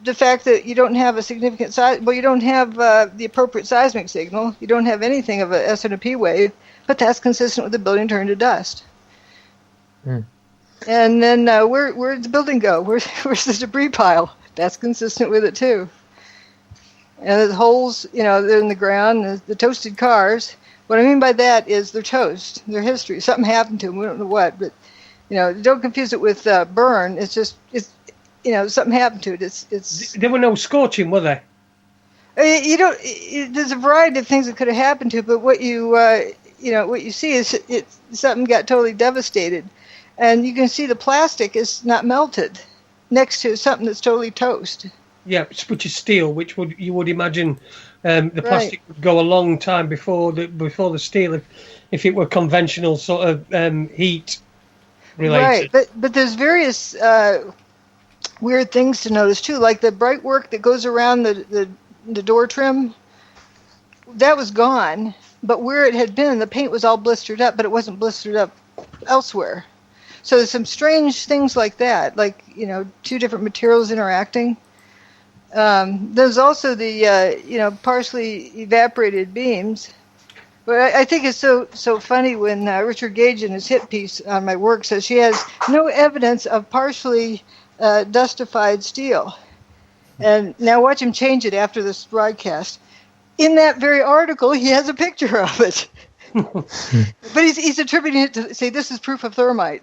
the fact that you don't have a significant size, well, you don't have the appropriate seismic signal, you don't have anything of a S and a P wave, but that's consistent with the building turned to dust. And then where'd the building go? Where's the debris pile? That's consistent with it too. And the holes, you know, they're in the ground, the toasted cars. What I mean by that is they're toast, they're history. Something happened to them, we don't know what, but, you know, don't confuse it with burn. It's you know, something happened to it. It's. There were no scorching, were there? There's a variety of things that could have happened to it, but what what you see is something got totally devastated, and you can see the plastic is not melted next to something that's totally toast. Yeah, which is steel, which you would imagine the plastic would go a long time before the steel, if it were conventional sort of heat related. Right, but there's various weird things to notice too, like the bright work that goes around the door trim. That was gone, but where it had been, the paint was all blistered up, but it wasn't blistered up elsewhere. So there's some strange things like that, like, you know, 2 different materials interacting. There's also the partially evaporated beams. But I think it's so funny when Richard Gage in his hit piece on my work says she has no evidence of partially dustified steel. And now watch him change it after this broadcast. In that very article, he has a picture of it. But he's attributing it to say this is proof of thermite.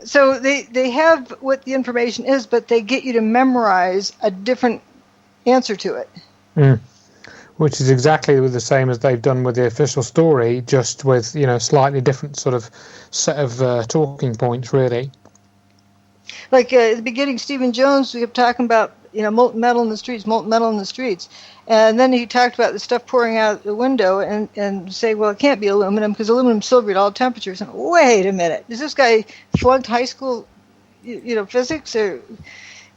So they have what the information is, but they get you to memorize a different answer to it. Which is exactly the same as they've done with the official story, just with, you know, slightly different sort of set of talking points, really. Like at the beginning, Stephen Jones, we kept talking about, you know, molten metal in the streets. And then he talked about the stuff pouring out the window and say, well, it can't be aluminum because aluminum's silver at all temperatures. And wait a minute, is this guy flunked high school, physics? Or,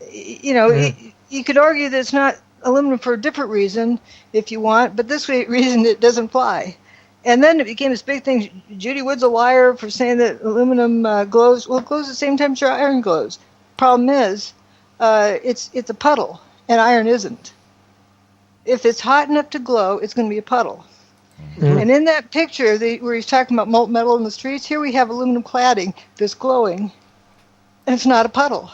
you could argue that it's not aluminum for a different reason if you want, but this reason it doesn't fly. And then it became this big thing. Judy Wood's a liar for saying that aluminum glows. Well, it glows at the same temperature iron glows. Problem is, it's a puddle, and iron isn't. If it's hot enough to glow, it's going to be a puddle. Mm-hmm. And in that picture where he's talking about molten metal in the streets, here we have aluminum cladding that's glowing, and it's not a puddle.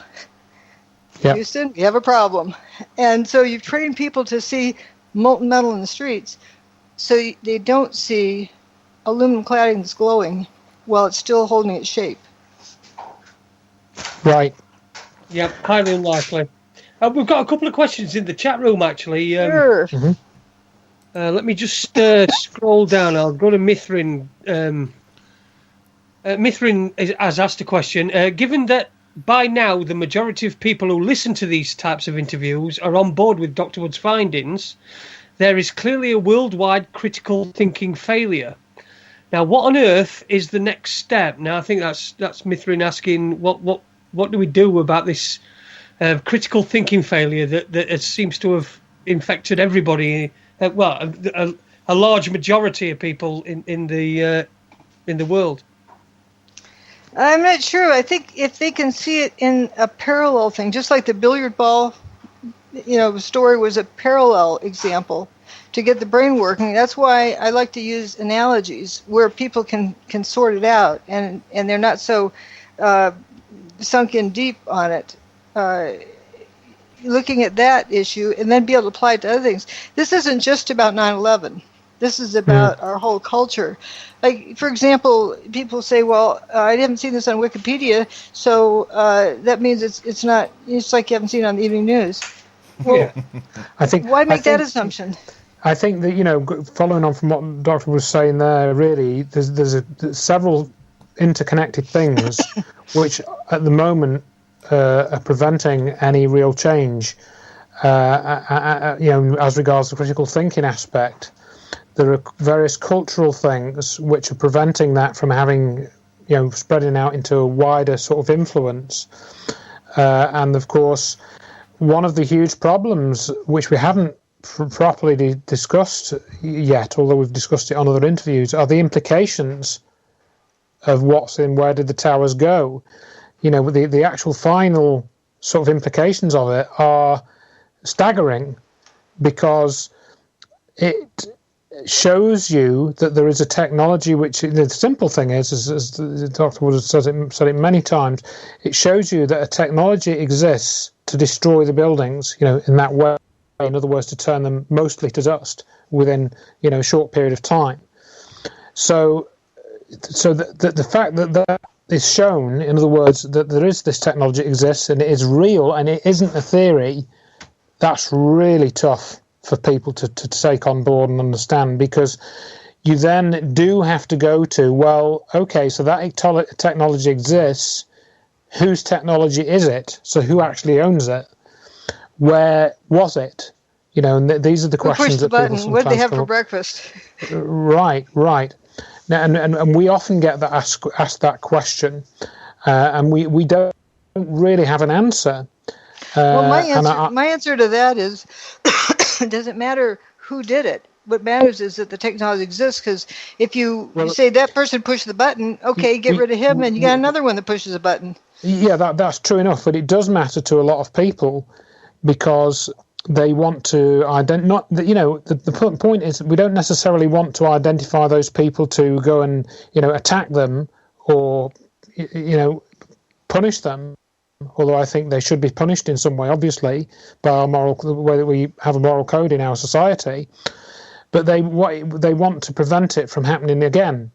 Yep. Houston, you have a problem. And so you've trained people to see molten metal in the streets, so they don't see aluminum cladding that's glowing while it's still holding its shape. Right. Yep, highly unlikely. We've got a couple of questions in the chat room, actually. Sure. Mm-hmm. Let me just scroll down. I'll go to Mithrin. Mithrin has asked a question. Given that by now the majority of people who listen to these types of interviews are on board with Dr. Wood's findings, there is clearly a worldwide critical thinking failure. Now, what on earth is the next step? Now, I think that's Mithrin asking what do we do about this critical thinking failure that seems to have infected everybody. A large majority of people in the world. I'm not sure. I think if they can see it in a parallel thing, just like the billiard ball, story was a parallel example to get the brain working. That's why I like to use analogies where people can sort it out and they're not so sunk in deep on it. Looking at that issue and then be able to apply it to other things. This isn't just about 9/11. This is about our whole culture. Like, for example, people say, well, I haven't seen this on Wikipedia, so that means it's not, it's like you haven't seen it on the evening news. Well, yeah. Why make that assumption? I think that, following on from what Doctor was saying there, really, there's several interconnected things which at the moment are preventing any real change, as regards the critical thinking aspect. There are various cultural things which are preventing that from having, spreading out into a wider sort of influence. And of course, one of the huge problems which we haven't properly discussed yet, although we've discussed it on other interviews, are the implications of what's in Where Did the Towers Go? The actual final sort of implications of it are staggering, because it shows you that there is a technology which, the simple thing is, as Dr. Wood has said it many times, it shows you that a technology exists to destroy the buildings, in that way, in other words, to turn them mostly to dust within, a short period of time. So the fact that is shown, in other words, that there is this technology exists and it is real and it isn't a theory, that's really tough for people to take on board and understand, because you then do have to go to, well, okay, so that technology exists, whose technology is it? So who actually owns it? Where was it? And these are the questions that people sometimes what did they have for breakfast? Right. And we often get asked that question, and we don't really have an answer. Well, my answer to that is, it doesn't matter who did it. What matters is that the technology exists, because if you say that person pushed the button, okay, get rid of him, and you got another one that pushes a button. Yeah, that's true enough, but it does matter to a lot of people, because they want to the point is, we don't necessarily want to identify those people to go and attack them or punish them, although I think they should be punished in some way, obviously, by the way that we have a moral code in our society. But they want to prevent it from happening again.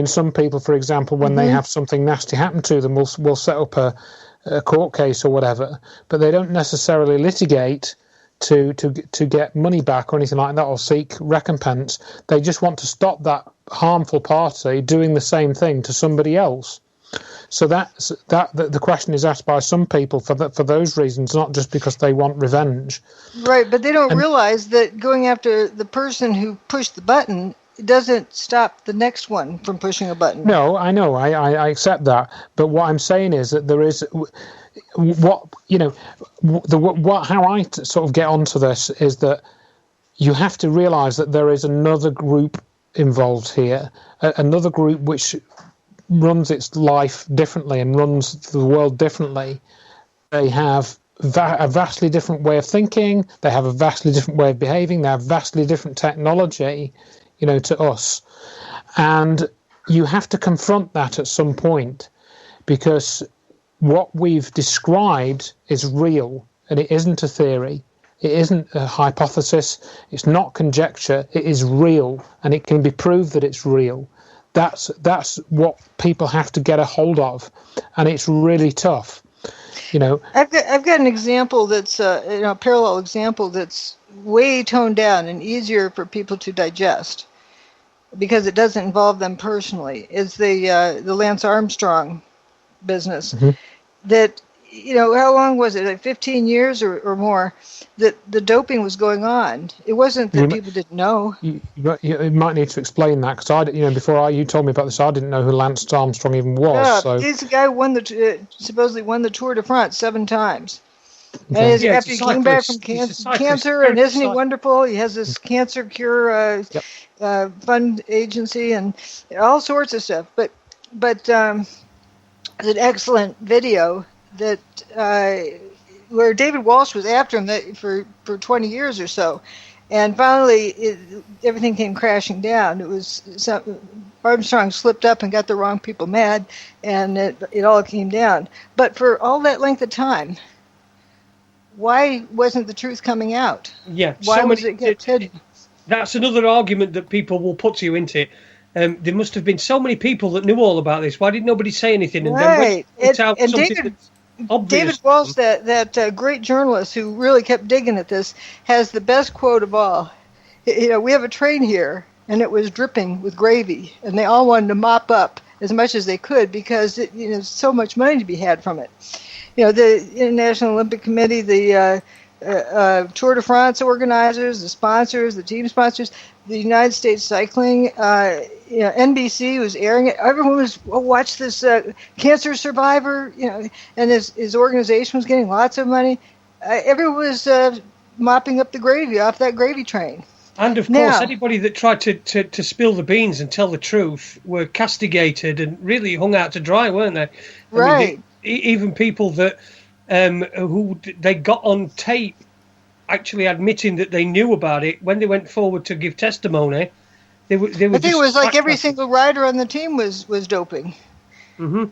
Some people, for example, when they have something nasty happen to them, will set up a court case or whatever, but they don't necessarily litigate to get money back or anything like that, or seek recompense. They just want to stop that harmful party doing the same thing to somebody else. So the question is asked by some people for those reasons, not just because they want revenge. Right, but they don't realize that going after the person who pushed the button it doesn't stop the next one from pushing a button. No, I know, I accept that. But what I'm saying is that there is, how I sort of get onto this is that you have to realise that there is another group involved here, another group which runs its life differently and runs the world differently. They have a vastly different way of thinking. They have a vastly different way of behaving. They have vastly different technology, to us. And you have to confront that at some point, because what we've described is real, and it isn't a theory. It isn't a hypothesis. It's not conjecture. It is real, and it can be proved that it's real. That's what people have to get a hold of, and it's really tough. I've got an example that's a parallel example that's way toned down and easier for people to digest, because it doesn't involve them personally. Is the Lance Armstrong business. Mm-hmm. That, how long was it? Like 15 years or more that the doping was going on. It wasn't that people didn't know. You might need to explain that, because before you told me about this, I didn't know who Lance Armstrong even was. Yeah, so. He's the guy who supposedly won the Tour de France 7 times. Okay. And after he came back from cancer, and isn't he wonderful? He has this cancer cure fund agency and all sorts of stuff. But it's an excellent video that where David Walsh was after him for 20 years or so, and finally everything came crashing down. It was Armstrong slipped up and got the wrong people mad, and it all came down. But for all that length of time, why wasn't the truth coming out? Yeah, why was it kept hidden? That's another argument that people will put to you, isn't it? There must have been so many people that knew all about this. Why did nobody say anything? And right. Then David Walsh, that great journalist who really kept digging at this, has the best quote of all. We have a train here, and it was dripping with gravy, and they all wanted to mop up as much as they could because so much money to be had from it. The International Olympic Committee, the Tour de France organizers, the sponsors, the team sponsors, the United States Cycling, NBC was airing it. Everyone was, watch this cancer survivor, and his organization was getting lots of money. Everyone was mopping up the gravy off that gravy train. And of course, anybody that tried to spill the beans and tell the truth were castigated and really hung out to dry, weren't they? Right. I mean, even people that who they got on tape actually admitting that they knew about it, when they went forward to give testimony, they were. I think it was like every single rider on the team was doping. Mm-hmm.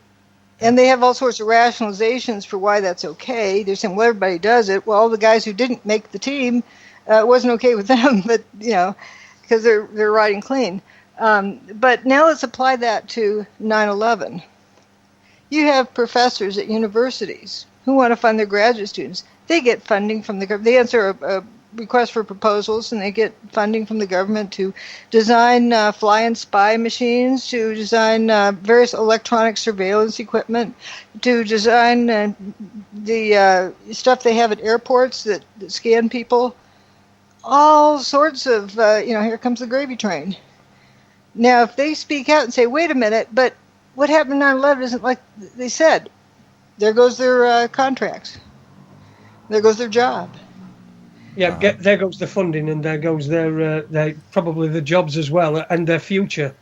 And they have all sorts of rationalizations for why that's okay. They're saying, well, everybody does it. Well, all the guys who didn't make the team, it wasn't okay with them, but because they're riding clean. But now let's apply that to 9/11. You have professors at universities who want to fund their graduate students. They get funding from the government. They answer a request for proposals, and they get funding from the government to design fly and spy machines, to design various electronic surveillance equipment, to design the stuff they have at airports that scan people. All sorts of, here comes the gravy train. Now, if they speak out and say, wait a minute, but what happened in 9/11 isn't like they said. There goes their contracts. There goes their job. Yeah, there goes the funding, and there goes their probably the jobs as well, and their future.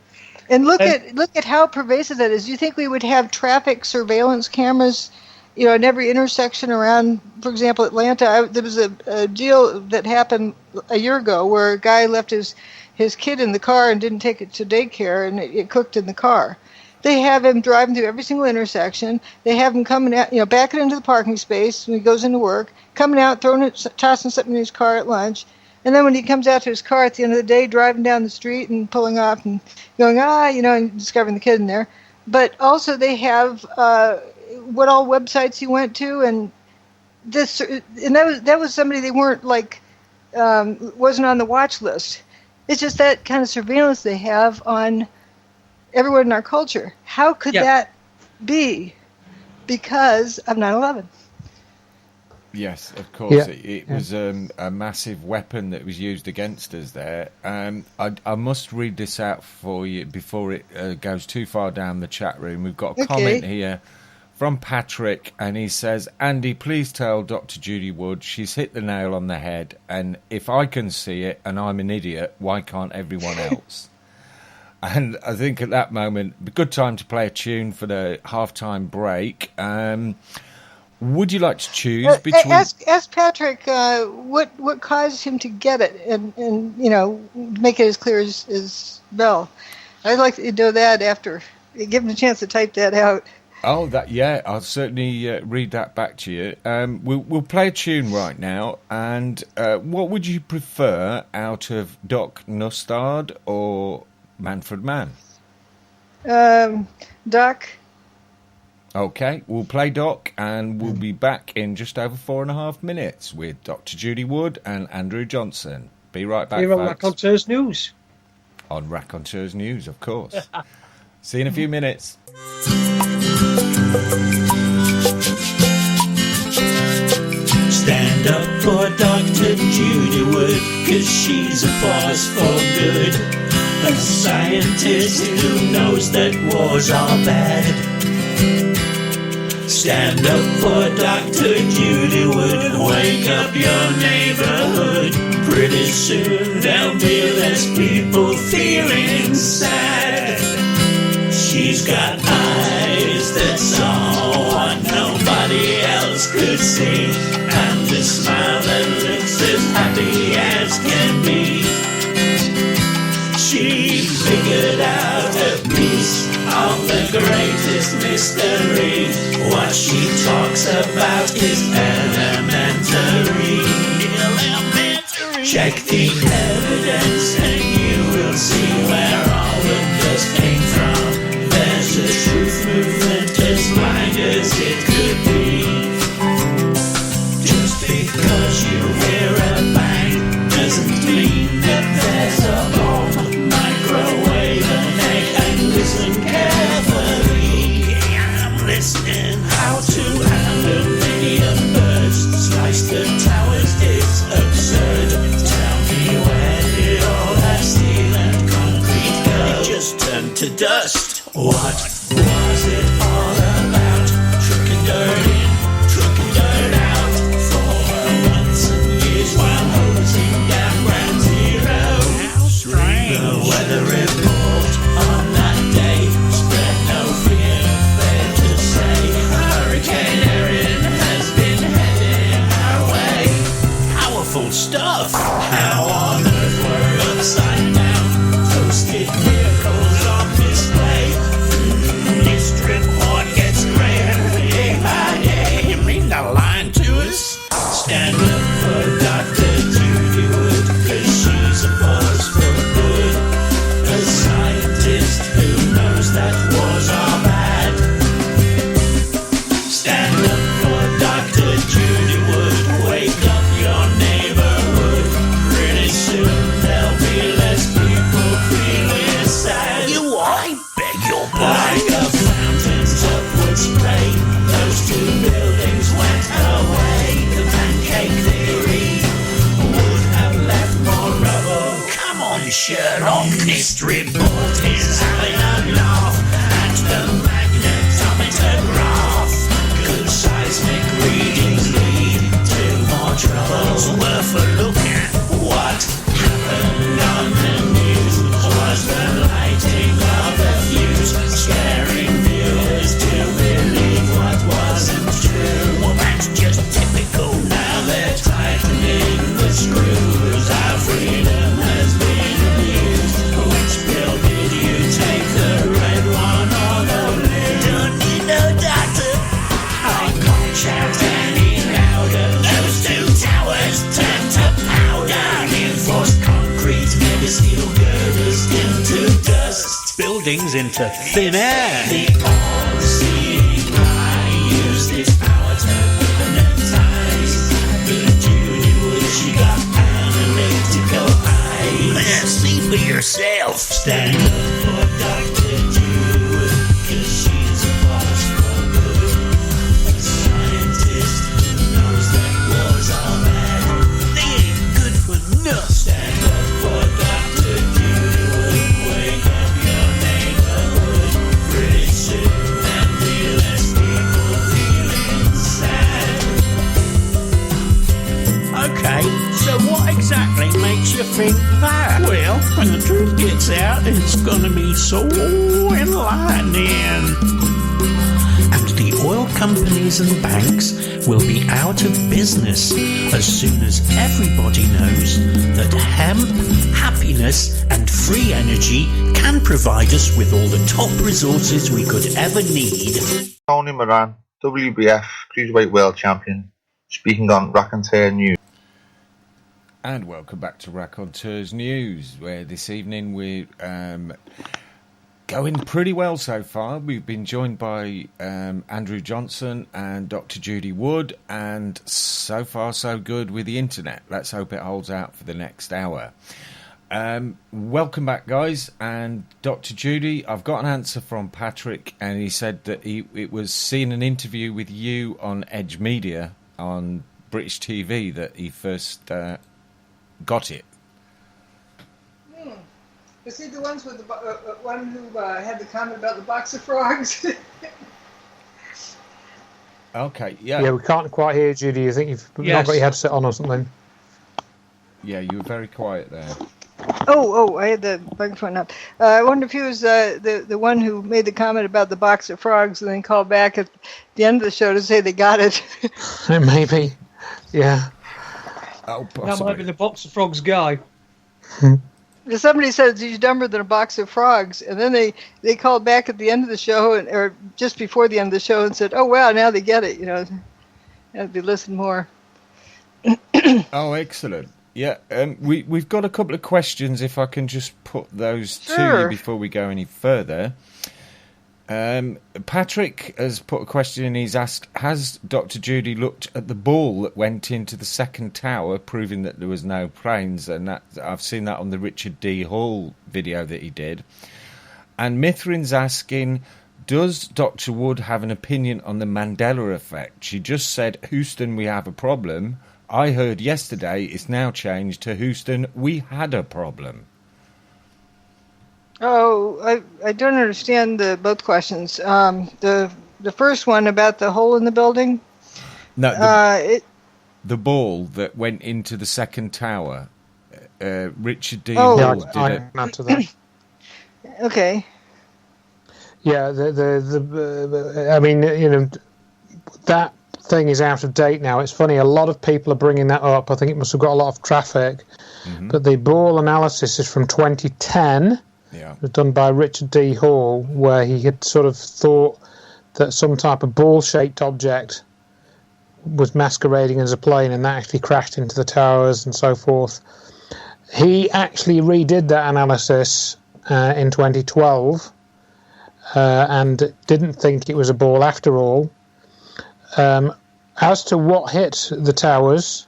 And look at how pervasive that is. You think we would have traffic surveillance cameras, in every intersection around, for example, Atlanta? There was a deal that happened a year ago where a guy left his kid in the car and didn't take it to daycare, and it cooked in the car. They have him driving through every single intersection. They have him coming out, backing into the parking space when he goes into work, coming out, tossing something in his car at lunch. And then when he comes out to his car at the end of the day, driving down the street and pulling off and going, and discovering the kid in there. But also they have what all websites he went to, and that was somebody they weren't wasn't on the watch list. It's just that kind of surveillance they have on everyone in our culture. How could that be? Because of 9/11. Yes, of course. Yeah. It was a massive weapon that was used against us there. I must read this out for you before it goes too far down the chat room. We've got a comment here from Patrick, and he says, Andy, please tell Dr. Judy Wood she's hit the nail on the head, and if I can see it and I'm an idiot, why can't everyone else? And I think at that moment, a good time to play a tune for the halftime break. Would you like to choose between... Ask Patrick what caused him to get it and make it as clear as Bell. I'd like to know that after. Give him a chance to type that out. Oh, I'll certainly read that back to you. We'll play a tune right now, and what would you prefer out of Doc Nustard or Manfred Mann? Doc. Okay, we'll play Doc, and we'll be back in just over 4.5 minutes with Dr. Judy Wood and Andrew Johnson. Be right back, Here on folks. Raconteurs News. On Raconteurs News, of course. See you in a few minutes. Stand up for Dr. Judy Wood, 'cause she's a force for good. A scientist who knows that wars are bad. Stand up for Dr. Judy Wood, wake up your neighborhood. Pretty soon there'll be less people feeling sad. She's got eyes that saw what nobody else could see, and a smile that looks as happy as can be. She figured out a piece of the greatest mystery. What she talks about is elementary. Check the evidence and you will see where all the dust came from. There's a truth movement as blind as it could be. Just because you hear a bang doesn't mean that there's a bomb. Microwave an egg and listen carefully. I'm listening. How to handle million birds. Slice the towers, it's absurd. Tell me where did all that steel and concrete go? It just turned to dust. What was it all about? Trucking dirt in, trucking dirt out. For months and years while hosing down ground zero. How strange. The weather report on that day spread no fear, fair to say. Hurricane Erin has been heading our way. Powerful stuff. How on earth we're upside down? Toasted miracles on display. This report gets grayer day by day. You mean to lie to us? Stand up for Dr. Judy Wood, 'cause she's a force for good. A scientist who knows that wars are bad. Stand up for Dr. Judy Wood, wake up your neighborhood. Pretty soon there'll be less people feeling sad. You, I beg your pardon. Like a fountain's upward spray, those two buildings went away. The pancake theory would have left more rubble. Come on, Sherlock, this report is having a laugh at the magnetometer graph. Good seismic readings lead to more trouble. It's worth a look at. What happened on the news was the lighting of a fuse, scaring viewers to believe what wasn't true. Well, that's just typical. Now they're tightening the screws. Our freedom has been abused. Which pill did you take, the red one or the blue? Don't need no doctor. I can't shout any louder. Those two towers turned to powder. Reinforced concrete, mega steel girders into dust. Buildings into thin air. The all-seeing eye used its power to hypnotize. The Judy Wood, she got analytical eyes. There, see for yourself. Stand up for Dr. Judy Wood, 'cause she's a force for good. A scientist who knows that be so enlightening. And the oil companies and banks will be out of business as soon as everybody knows that hemp, happiness and free energy can provide us with all the top resources we could ever need. Tony Moran, WBF Cruiserweight World Champion, speaking on Raconteurs News. And welcome back to Raconteurs News, where this evening we're going pretty well so far. We've been joined by Andrew Johnson and Dr. Judy Wood, and so far so good with the internet. Let's hope it holds out for the next hour. Welcome back, guys. And Dr. Judy, I've got an answer from Patrick, and he said that it was seeing an interview with you on Edge Media on British TV that he first got it. Was he the ones with the one who had the comment about the box of frogs? Okay, yeah. Yeah, we can't quite hear Judy. You think you've not got your headset on or something? Yeah, you were very quiet there. Oh, I had the microphone up. I wonder if he was the one who made the comment about the box of frogs and then called back at the end of the show to say they got it. Maybe, yeah. Oh, that might be the box of frogs guy. Somebody said he's dumber than a box of frogs, and then they called back at the end of the show, or just before the end of the show, and said, "Oh wow, now they get it." You know, have to listen more. Oh, excellent. Yeah, we've got a couple of questions. If I can just put those to you before we go any further. Patrick has put a question in. He's asked, has Dr. Judy looked at the ball that went into the second tower, proving that there was no planes? And that I've seen that on the Richard D. Hall video that he did. And Mithrin's asking, does Dr. Wood have an opinion on the Mandela effect? She just said, Houston, we have a problem. I heard yesterday it's now changed to Houston, we had a problem. Oh, I don't understand both questions. The first one about the hole in the building. No, the ball that went into the second tower. Richard D. Hall did it. I can answer that. Okay. Yeah, I mean, you know, that thing is out of date now. It's funny, a lot of people are bringing that up. I think it must have got a lot of traffic. Mm-hmm. But the ball analysis is from 2010. Yeah. It was done by Richard D. Hall, where he had sort of thought that some type of ball-shaped object was masquerading as a plane, and that actually crashed into the towers and so forth. He actually redid that analysis in 2012 and didn't think it was a ball after all. As to what hit the towers,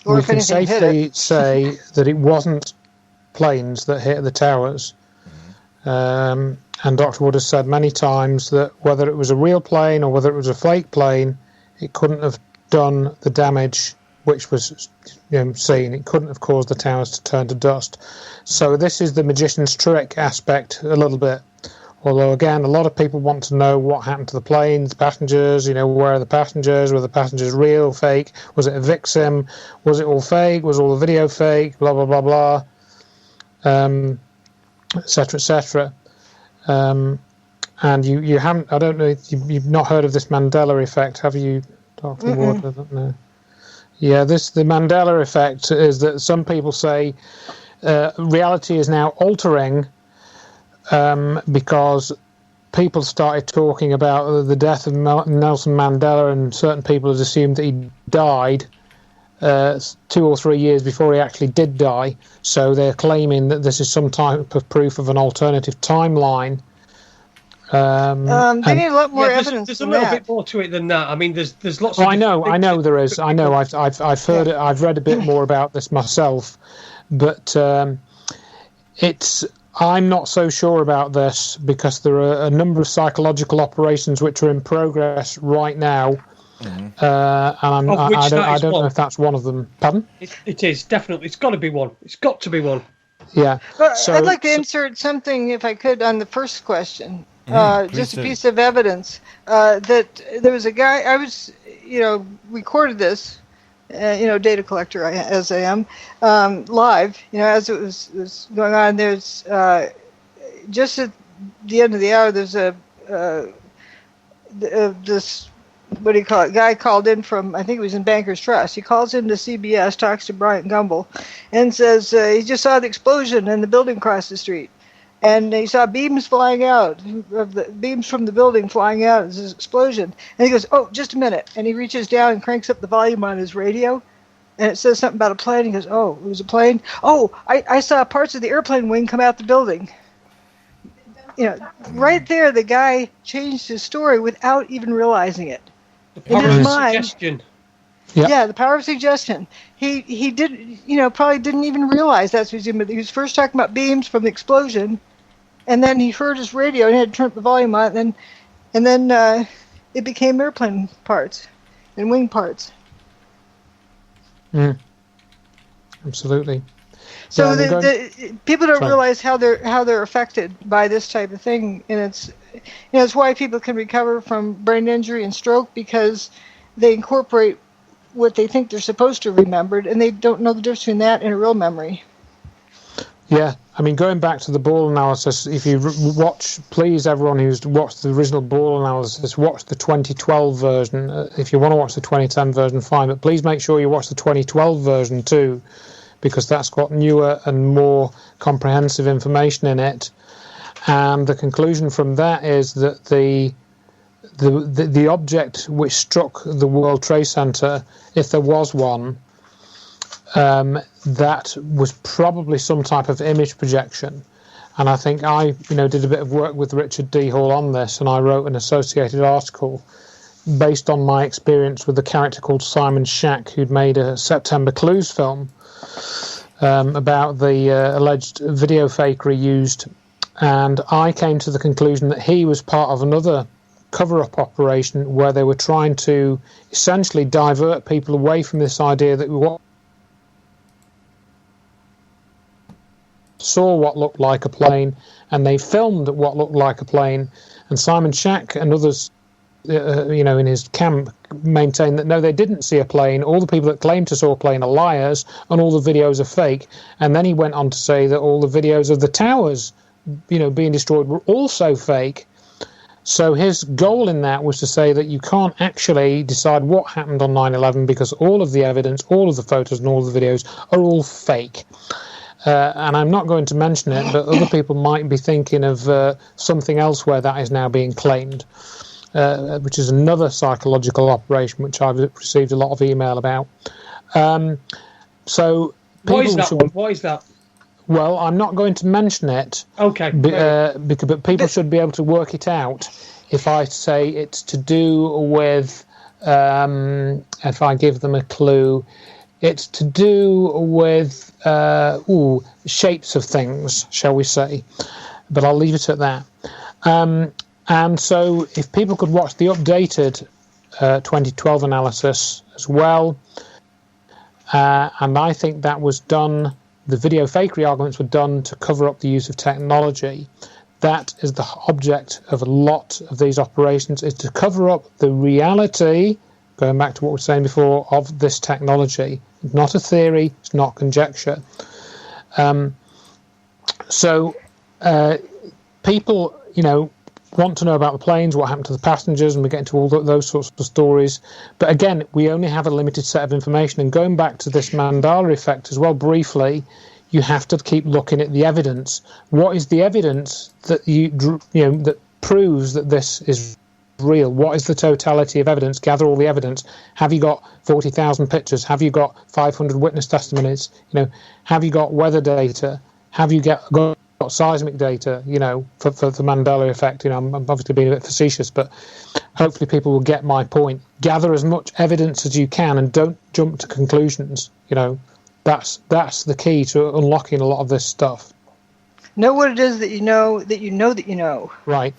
we can safely say that it wasn't planes that hit the towers. And Dr. Wood has said many times that whether it was a real plane or whether it was a fake plane, it couldn't have done the damage which was seen. It couldn't have caused the towers to turn to dust. So this is the magician's trick aspect a little bit. Although, again, a lot of people want to know what happened to the planes, the passengers, where are the passengers? Were the passengers real, fake? Was it a vixen? Was it all fake? Was all the video fake? Blah, blah, blah, blah. Et cetera, et cetera. And you haven't, I don't know, you've not heard of this Mandela effect, have you, Dr. Wood? I don't know. Yeah, the Mandela effect is that some people say reality is now altering because people started talking about the death of Nelson Mandela, and certain people had assumed that he died 2 or 3 years before he actually did die. So they're claiming that this is some type of proof of an alternative timeline. They need a lot more evidence. There's a little bit more to it than that. I mean, there's lots. I know there is. I know. I've heard it. I've read a bit more about this myself, but I'm not so sure about this because there are a number of psychological operations which are in progress right now. And I don't know if that's one of them. Pardon? It is definitely. It's got to be one. It's got to be one. Yeah. So, I'd like to insert something, if I could, on the first question. Just a piece of evidence that there was a guy. I was, recorded this. Data collector as I am, live. As it was going on. There's just at the end of the hour, there's this, what do you call it, guy called in from, I think it was in Bankers Trust. He calls into CBS, talks to Bryant Gumbel, and says he just saw the explosion in the building across the street. And he saw beams flying out, beams from the building flying out as this explosion. And he goes, oh, just a minute. And he reaches down and cranks up the volume on his radio. And it says something about a plane. He goes, oh, it was a plane? Oh, I saw parts of the airplane wing come out the building. Right there, the guy changed his story without even realizing it. The power of suggestion. Yeah, the power of suggestion. He did, probably didn't even realize that's what he was doing. He was first talking about beams from the explosion, and then he heard his radio and he had to turn up the volume on, and then it became airplane parts and wing parts. Absolutely. So the people don't realize how they're affected by this type of thing, and it's why people can recover from brain injury and stroke, because they incorporate what they think they're supposed to have remembered, and they don't know the difference between that and a real memory. Yeah, I mean, going back to the ball analysis, if you watch, please, everyone who's watched the original ball analysis, watch the 2012 version. If you want to watch the 2010 version, fine, but please make sure you watch the 2012 version too, because that's got newer and more comprehensive information in it. And the conclusion from that is that the object which struck the World Trade Center, if there was one, that was probably some type of image projection. And I think I did a bit of work with Richard D. Hall on this, and I wrote an associated article based on my experience with a character called Simon Shack, who'd made a September Clues film about the alleged video fakery used. And I came to the conclusion that he was part of another cover-up operation where they were trying to essentially divert people away from this idea that we saw what looked like a plane, and they filmed what looked like a plane. And Simon Shack and others, in his camp, maintained that no, they didn't see a plane. All the people that claimed to saw a plane are liars, and all the videos are fake. And then he went on to say that all the videos of the towers, being destroyed were also fake. So his goal in that was to say that you can't actually decide what happened on 9/11 because all of the evidence, all of the photos and all of the videos are all fake. And I'm not going to mention it, but other people might be thinking of something else where that is now being claimed, which is another psychological operation, which I've received a lot of email about. So why is that? Why is that? Well, I'm not going to mention it. Okay. But people should be able to work it out. If I say it's to do with, if I give them a clue, it's to do with shapes of things, shall we say. But I'll leave it at that. And so if people could watch the updated 2012 analysis as well, and I think that was done, the video fakery arguments were done to cover up the use of technology. That is the object of a lot of these operations, is to cover up the reality, going back to what we were saying before, of this technology. It's not a theory, it's not conjecture. So people, want to know about the planes, what happened to the passengers, and we get into all those sorts of stories. But again, we only have a limited set of information. And going back to this Mandela effect as well, briefly, you have to keep looking at the evidence. What is the evidence that that proves that this is real? What is the totality of evidence? Gather all the evidence. Have you got 40,000 pictures? Have you got 500 witness testimonies? Have you got weather data? Have you got seismic data? For the Mandela effect. I'm obviously being a bit facetious, but hopefully people will get my point. Gather as much evidence as you can, and don't jump to conclusions. That's the key to unlocking a lot of this stuff. Know what it is that you know, that you know that you know. Right.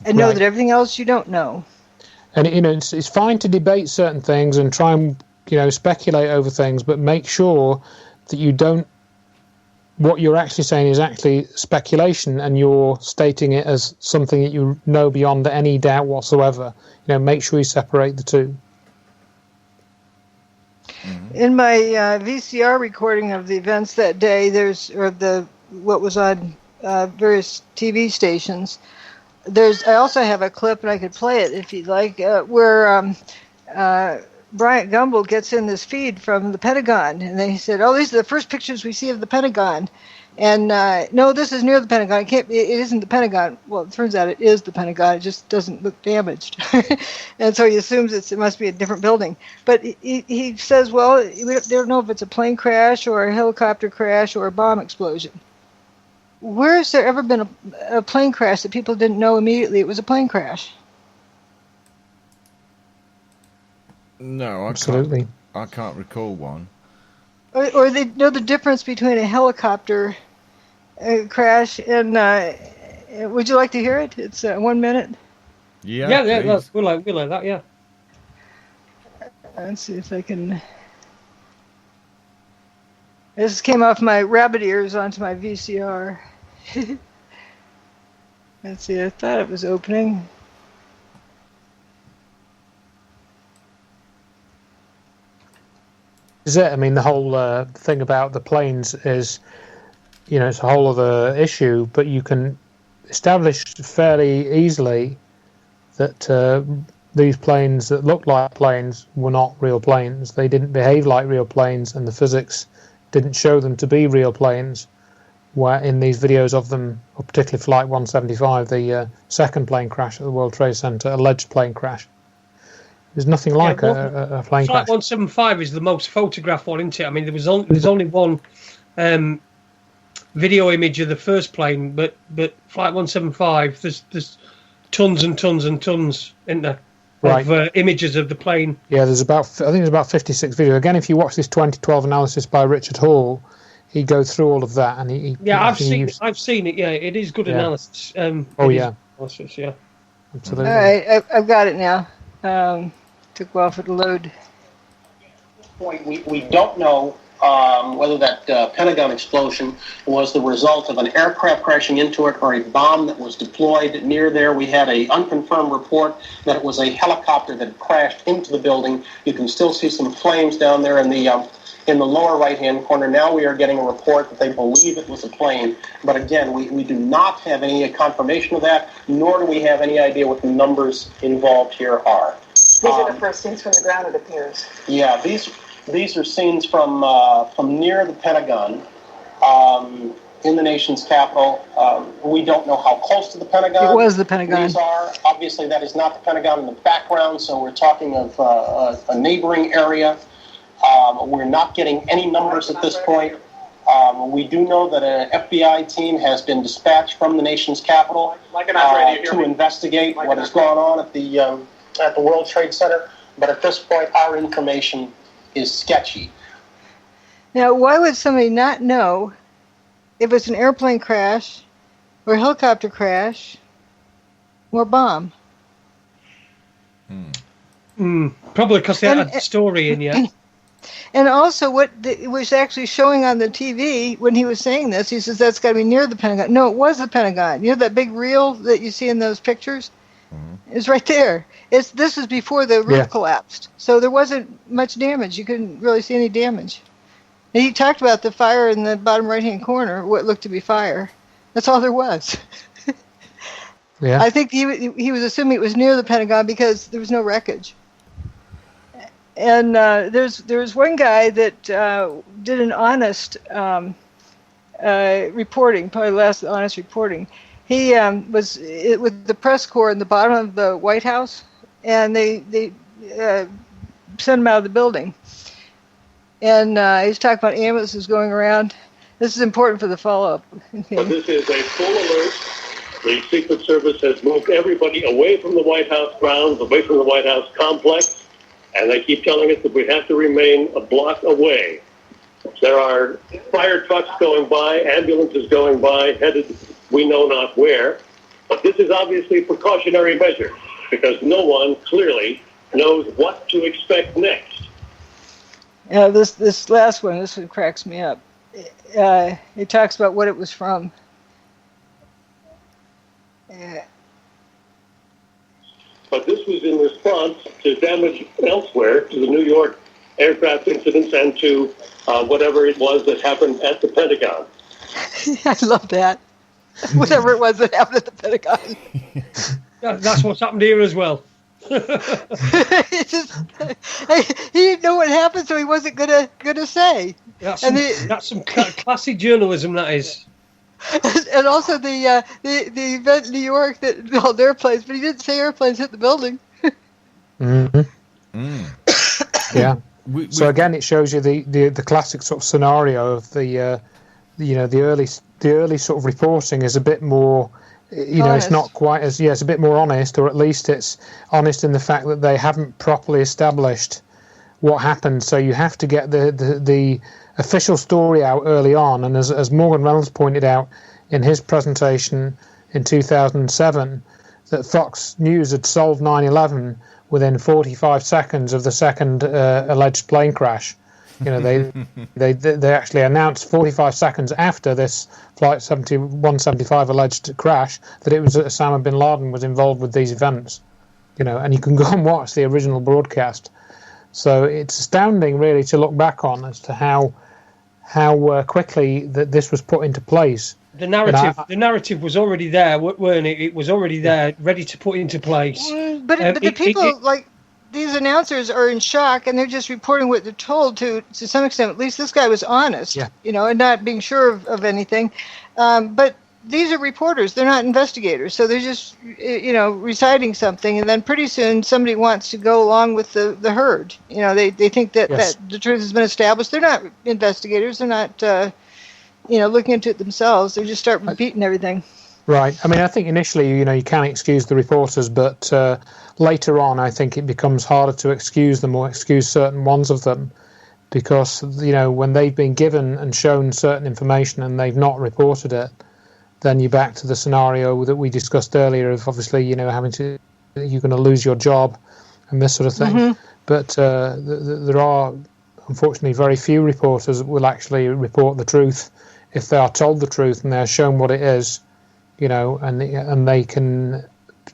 And know that everything else you don't know. And it's fine to debate certain things and try and speculate over things, but make sure that you don't. What you're actually saying is actually speculation, and you're stating it as something that you know beyond any doubt whatsoever. Make sure you separate the two. In my VCR recording of the events that day, what was on various TV stations. I also have a clip, and I could play it if you'd like, where Bryant Gumbel gets in this feed from the Pentagon, and they said, "Oh, these are the first pictures we see of the Pentagon." And no, this is near the Pentagon. It isn't the Pentagon. Well, it turns out it is the Pentagon. It just doesn't look damaged. And so he assumes it must be a different building. But he says, well, they don't know if it's a plane crash or a helicopter crash or a bomb explosion. Where has there ever been a plane crash that people didn't know immediately it was a plane crash? No, Absolutely. I can't recall one. Or they know the difference between a helicopter crash and... would you like to hear it? It's 1 minute. Yeah, we'll like that, yeah. Let's see if I can... This came off my rabbit ears onto my VCR. Let's see, I thought it was opening. Is it? I mean, the whole thing about the planes is, it's a whole other issue, but you can establish fairly easily that these planes that looked like planes were not real planes. They didn't behave like real planes, and the physics didn't show them to be real planes. Where in these videos of them, or particularly Flight 175, the second plane crash at the World Trade Center, alleged plane crash, there's nothing like a plane crash. Flight 175 is the most photographed one, isn't it? I mean, there's only one video image of the first plane, but Flight 175, there's tons and tons and tons, isn't there? Of images of the plane. Yeah, I think there's about 56 videos. Again, if you watch this 2012 analysis by Richard Hall, he goes through all of that, and I've seen it. Yeah, it is good analysis. Analysis, yeah. Absolutely. All right, I've got it now. Took a while for it to load. We don't know whether that Pentagon explosion was the result of an aircraft crashing into it or a bomb that was deployed near there. We had an unconfirmed report that it was a helicopter that crashed into the building. You can still see some flames down there in the lower right-hand corner. Now we are getting a report that they believe it was a plane. But again, we do not have any confirmation of that, nor do we have any idea what the numbers involved here are. These are the first scenes from the ground, it appears. Yeah, these are scenes from near the Pentagon, in the nation's capital. We don't know how close to the Pentagon. It was the Pentagon. These are. Obviously, that is not the Pentagon in the background, so we're talking of a neighboring area. We're not getting any numbers at this point. We do know that an FBI team has been dispatched from the nation's capital to investigate what has gone on at the World Trade Center. But at this point, our information is sketchy. Now, why would somebody not know if it's an airplane crash or a helicopter crash or bomb? Probably because they had a story in yet. And also, what it was actually showing on the TV when he was saying this, he says that's got to be near the Pentagon. No, it was the Pentagon. You know that big reel that you see in those pictures? It's right there. This is before the roof collapsed, so there wasn't much damage. You couldn't really see any damage. And he talked about the fire in the bottom right-hand corner, what looked to be fire. That's all there was. Yeah. I think he was assuming it was near the Pentagon because there was no wreckage. And there's one guy that did an honest reporting, probably last honest reporting. He was with the press corps in the bottom of the White House, and they sent him out of the building. And he's talking about ambulances going around. This is important for the follow-up. But this is a full alert. The Secret Service has moved everybody away from the White House grounds, away from the White House complex, and they keep telling us that we have to remain a block away. There are fire trucks going by, ambulances going by, headed we know not where. But this is obviously a precautionary measure because no one clearly knows what to expect next. This last one, this one cracks me up. It talks about what it was from. But this was in response to damage elsewhere, to the New York aircraft incidents and to whatever it was that happened at the Pentagon. I love that. whatever it was that happened at the Pentagon. That's what's happened here as well. It's just, he didn't know what happened, so he wasn't gonna say. That's some classy journalism, that is. And also the event in New York that involved airplanes, but he didn't say airplanes hit the building. Yeah. So again, it shows you the classic sort of scenario of the early sort of reporting is a bit more, honest. It's not quite as it's a bit more honest, or at least it's honest in the fact that they haven't properly established what happened. So you have to get the official story out early on, and as Morgan Reynolds pointed out in his presentation in 2007, that Fox News had solved 9/11 within 45 seconds of the second alleged plane crash. They actually announced 45 seconds after this Flight 175 alleged crash that it was Osama bin Laden was involved with these events. And you can go and watch the original broadcast. So it's astounding, really, to look back on as to how quickly that this was put into place. The narrative was already there, weren't it? It was already there, ready to put into place. But the people, like these announcers, are in shock, and they're just reporting what they're told to some extent. At least this guy was honest, and not being sure of anything. But these are reporters; they're not investigators, so they're just reciting something, and then pretty soon somebody wants to go along with the herd. They think that the truth has been established. They're not investigators. They're not. Looking into it themselves, they just start repeating everything. Right. I mean, I think initially, you can't excuse the reporters, but later on, I think it becomes harder to excuse them or excuse certain ones of them, because when they've been given and shown certain information and they've not reported it, then you're back to the scenario that we discussed earlier of obviously, you're going to lose your job and this sort of thing. Mm-hmm. But there are unfortunately very few reporters that will actually report the truth if they are told the truth and they're shown what it is, and they can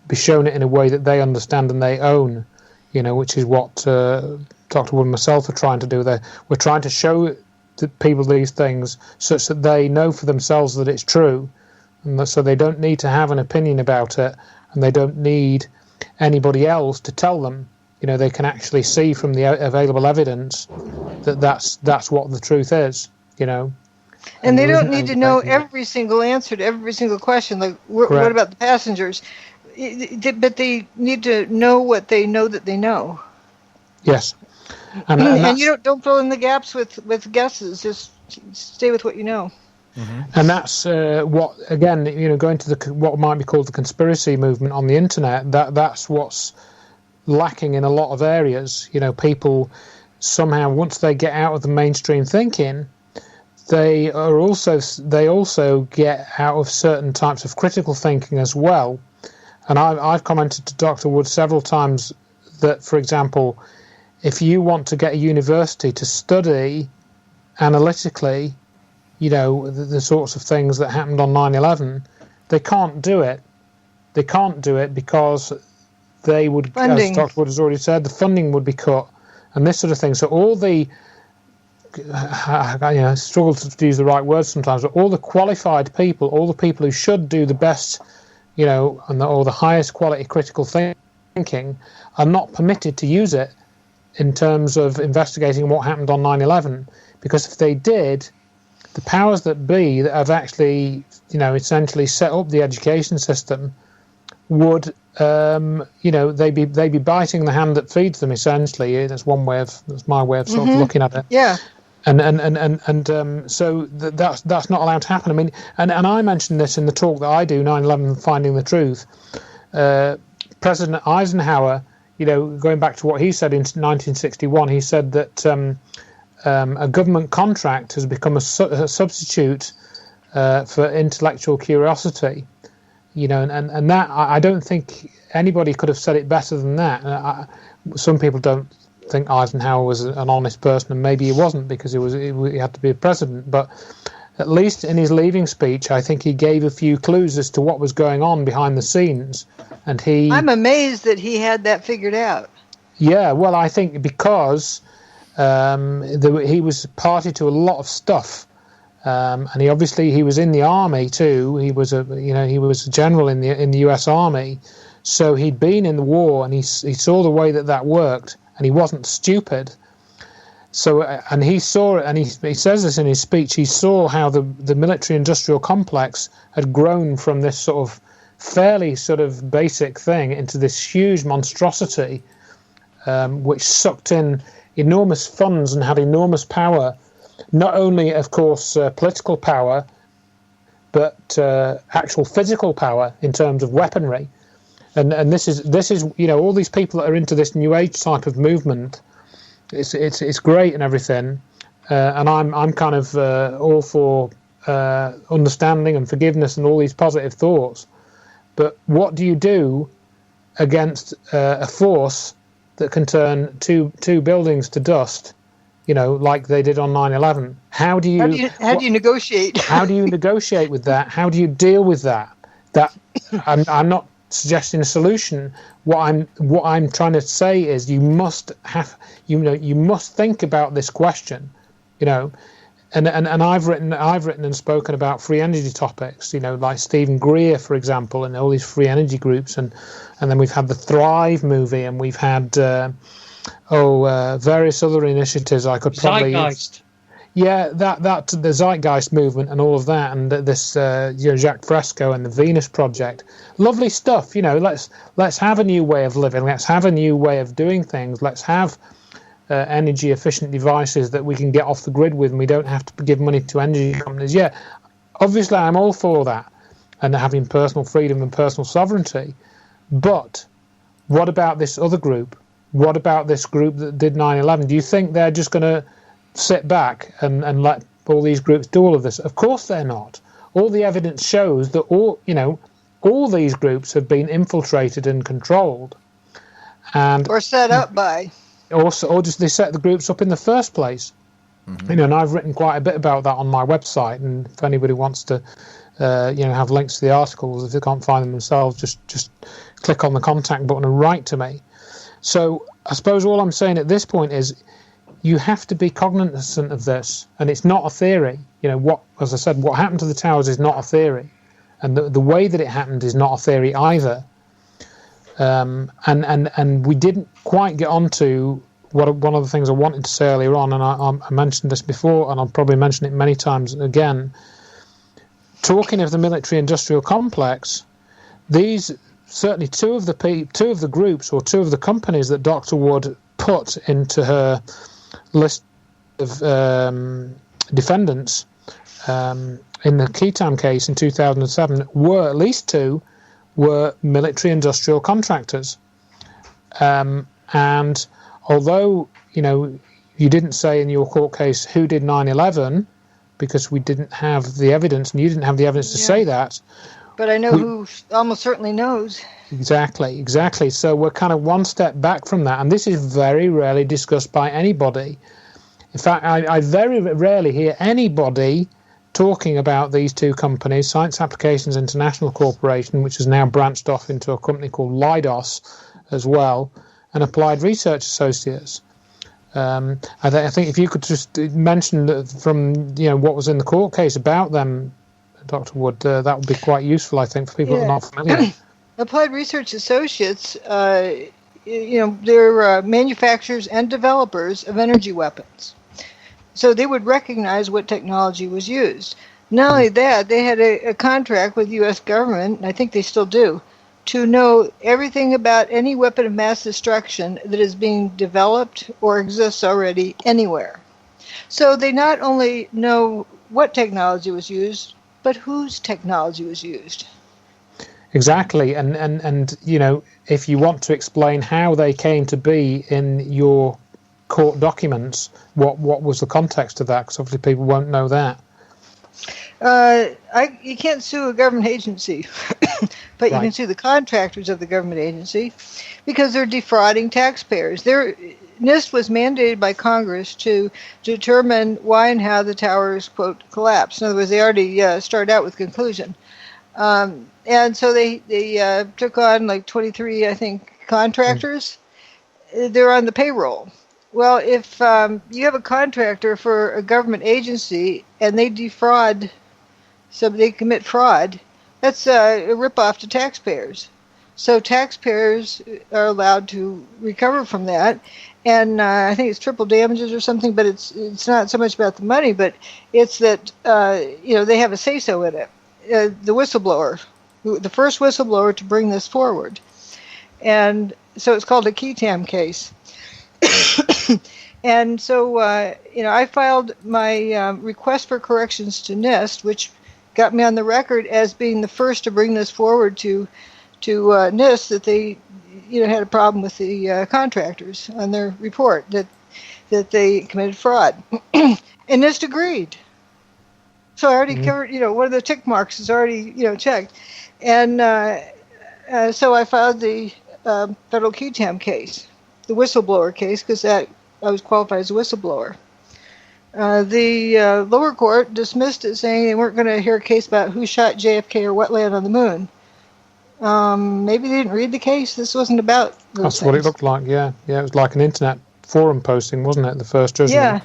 be shown it in a way that they understand and they own, which is what Dr. Wood and myself are trying to do. We're trying to show the people these things such that they know for themselves that it's true, and so they don't need to have an opinion about it, and they don't need anybody else to tell them. They can actually see from the available evidence that that's what the truth is, And they don't need to know every single answer to every single question. Like, what about the passengers? But they need to know what they know that they know. Yes. And you don't fill in the gaps with guesses. Just stay with what you know. Mm-hmm. And that's what, again, going to what might be called the conspiracy movement on the internet, that's what's lacking in a lot of areas. People somehow, once they get out of the mainstream thinking, they also get out of certain types of critical thinking as well. And I've commented to Dr. Wood several times that, for example, if you want to get a university to study analytically, the sorts of things that happened on 9/11, they can't do it. They can't do it because they would, as Dr. Wood has already said, the funding would be cut and this sort of thing. So all the, I struggle to use the right words sometimes, but all the qualified people, all the people who should do the best, or the highest quality critical thinking, are not permitted to use it in terms of investigating what happened on 9/11. Because if they did, the powers that be that have actually, essentially set up the education system would, they'd be biting the hand that feeds them. Essentially, that's my way of sort of looking at it. Yeah. And so that's not allowed to happen. I mean, and I mentioned this in the talk that I do, 9/11 Finding the Truth. President Eisenhower, going back to what he said in 1961, he said that a government contract has become a substitute for intellectual curiosity. And that, I don't think anybody could have said it better than that. Some people don't think Eisenhower was an honest person, and maybe he wasn't because he had to be a president. But at least in his leaving speech, I think he gave a few clues as to what was going on behind the scenes. And I'm amazed that he had that figured out. Yeah, well, I think because he was party to a lot of stuff and he was in the army too. He was a general in the U.S. Army, so he'd been in the war and he saw the way that worked, and he wasn't stupid. So and he saw it, and he says this in his speech. He saw how the military-industrial complex had grown from this sort of fairly sort of basic thing into this huge monstrosity, which sucked in enormous funds and had enormous power. Not only, of course, political power, but actual physical power in terms of weaponry. And this is all these people that are into this New Age type of movement. It's great and everything, and I'm kind of all for understanding and forgiveness and all these positive thoughts. But what do you do against a force that can turn two buildings to dust? Like they did on 9/11. How do you negotiate? How do you negotiate with that? How do you deal with that? I'm not suggesting a solution. What I'm trying to say is you must think about this question. And I've written and spoken about free energy topics. Like Stephen Greer, for example, and all these free energy groups, and then we've had the Thrive movie, and we've had. Various other initiatives I could probably... Zeitgeist. Yeah, that the Zeitgeist movement and all of that, and this Jacques Fresco and the Venus Project. Lovely stuff, let's have a new way of living, let's have a new way of doing things, let's have energy efficient devices that we can get off the grid with, and we don't have to give money to energy companies. Yeah, obviously I'm all for that, and having personal freedom and personal sovereignty. But what about this other group? What about this group that did 9/11? Do you think they're just going to sit back and let all these groups do all of this? Of course they're not. All the evidence shows that all these groups have been infiltrated and controlled, or set up by, or just they set the groups up in the first place. Mm-hmm. And I've written quite a bit about that on my website. And if anybody wants to, have links to the articles, if they can't find them themselves, just click on the contact button and write to me. So I suppose all I'm saying at this point is you have to be cognizant of this, and it's not a theory. As I said, what happened to the towers is not a theory, and the way that it happened is not a theory either. And we didn't quite get onto one of the things I wanted to say earlier on, and I mentioned this before, and I'll probably mention it many times again. Talking of the military-industrial complex, these. Certainly two of the groups or two of the companies that Dr. Wood put into her list of defendants in the Ketam case in 2007 at least two were military-industrial contractors. And although, you didn't say in your court case who did 9/11 because we didn't have the evidence, and you didn't have the evidence to say that, but I know who almost certainly knows. Exactly. So we're kind of one step back from that, and this is very rarely discussed by anybody. In fact, I very rarely hear anybody talking about these two companies, Science Applications International Corporation, which has now branched off into a company called Leidos as well, and Applied Research Associates. I think if you could just mention from what was in the court case about them, Dr. Wood, that would be quite useful, I think, for people that are not familiar. Applied Research Associates, they're manufacturers and developers of energy weapons. So they would recognize what technology was used. Not only that, they had a contract with the U.S. government, and I think they still do, to know everything about any weapon of mass destruction that is being developed or exists already anywhere. So they not only know what technology was used, but whose technology was used. Exactly, and if you want to explain how they came to be in your court documents, what was the context of that? Because obviously people won't know that. You can't sue a government agency, but you can sue the contractors of the government agency because they're defrauding taxpayers. NIST was mandated by Congress to determine why and how the towers, quote, collapsed. In other words, they already started out with conclusion. And so they took on like 23, I think, contractors. They're on the payroll. Well, if you have a contractor for a government agency and they defraud, so they commit fraud, that's a ripoff to taxpayers. So taxpayers are allowed to recover from that, and I think it's triple damages or something. But it's not so much about the money, but it's that they have a say-so in it. The whistleblower, the first whistleblower to bring this forward, and so it's called a Ketam case. And so I filed my request for corrections to NIST, which got me on the record as being the first to bring this forward to NIST, that they had a problem with the contractors on their report that they committed fraud, and NIST agreed. So I already covered, one of the tick marks is already checked, and so I filed the federal Ketam case, the whistleblower case, because I was qualified as a whistleblower. The lower court dismissed it, saying they weren't going to hear a case about who shot JFK or what landed on the moon. Maybe they didn't read the case. This wasn't about those That's things. what it looked like, yeah. Yeah, it was like an internet forum posting, wasn't it, the first judgment? Yeah.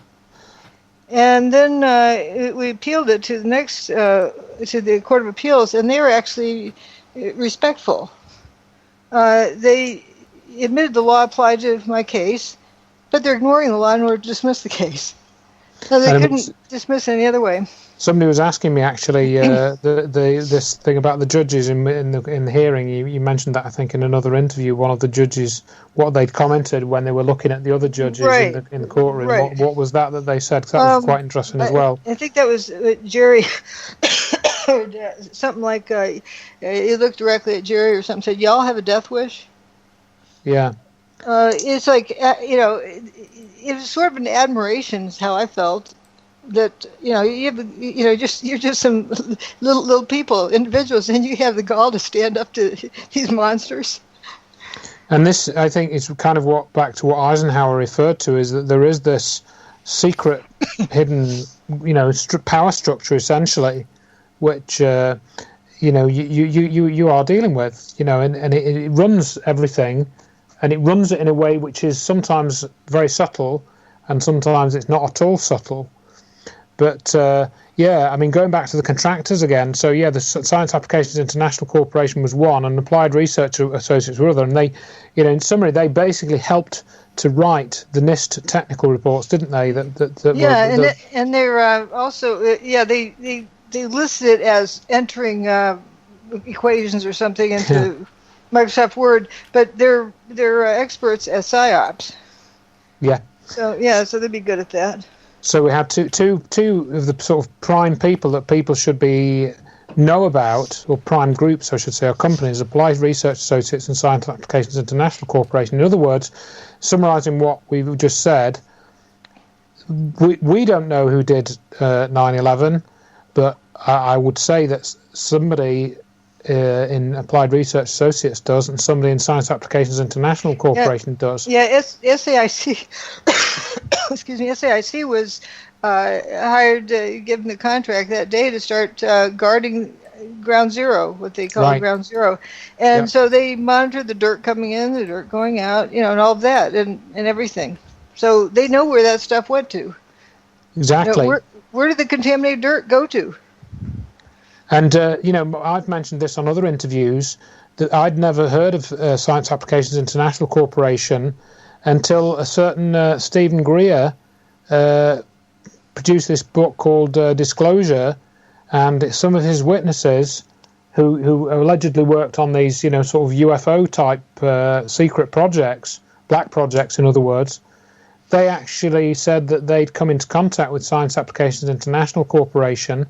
And then we appealed it to the next, to the Court of Appeals, and they were actually respectful. They admitted the law applied to my case, but they're ignoring the law in order to dismiss the case. So they couldn't dismiss it any other way. Somebody was asking me actually this thing about the judges in the hearing. You mentioned that, I think, in another interview. One of the judges, what they'd commented when they were looking at the other judges in the courtroom. Right. What was that they said? 'Cause that was quite interesting as well. I think that was Jerry. Something like he looked directly at Jerry or something. Said, "Y'all have a death wish?" Yeah. It's like it was sort of an admiration, is how I felt. That you're just some little people, individuals, and you have the gall to stand up to these monsters. And this, I think, is kind of back to what Eisenhower referred to, is that there is this secret, hidden, power structure essentially, which you are dealing with, and it runs everything, and it runs it in a way which is sometimes very subtle, and sometimes it's not at all subtle. But, going back to the contractors again, so, the Science Applications International Corporation was one, and Applied Research Associates were other, and they, in summary, they basically helped to write the NIST technical reports, didn't they? And they're also, they listed it as entering equations or something into Microsoft Word, but they're experts at PsyOps. Yeah. So, so they'd be good at that. So we had two of the sort of prime people that people should know about, or prime groups, I should say, or companies: Applied Research Associates and Science Applications International Corporation. In other words, summarising what we've just said, we don't know who did 9/11, but I would say that somebody in Applied Research Associates does, and somebody in Science Applications International Corporation does. Yeah, SAIC. Excuse me. SAIC was hired, given the contract that day, to start guarding Ground Zero, what they call Ground Zero, and so they monitored the dirt coming in, the dirt going out, and all of that, and everything. So they know where that stuff went to. Exactly. Where did the contaminated dirt go to? And, I've mentioned this on other interviews, that I'd never heard of Science Applications International Corporation until a certain Stephen Greer produced this book called Disclosure, and some of his witnesses who allegedly worked on these, sort of UFO-type secret projects, black projects in other words, they actually said that they'd come into contact with Science Applications International Corporation,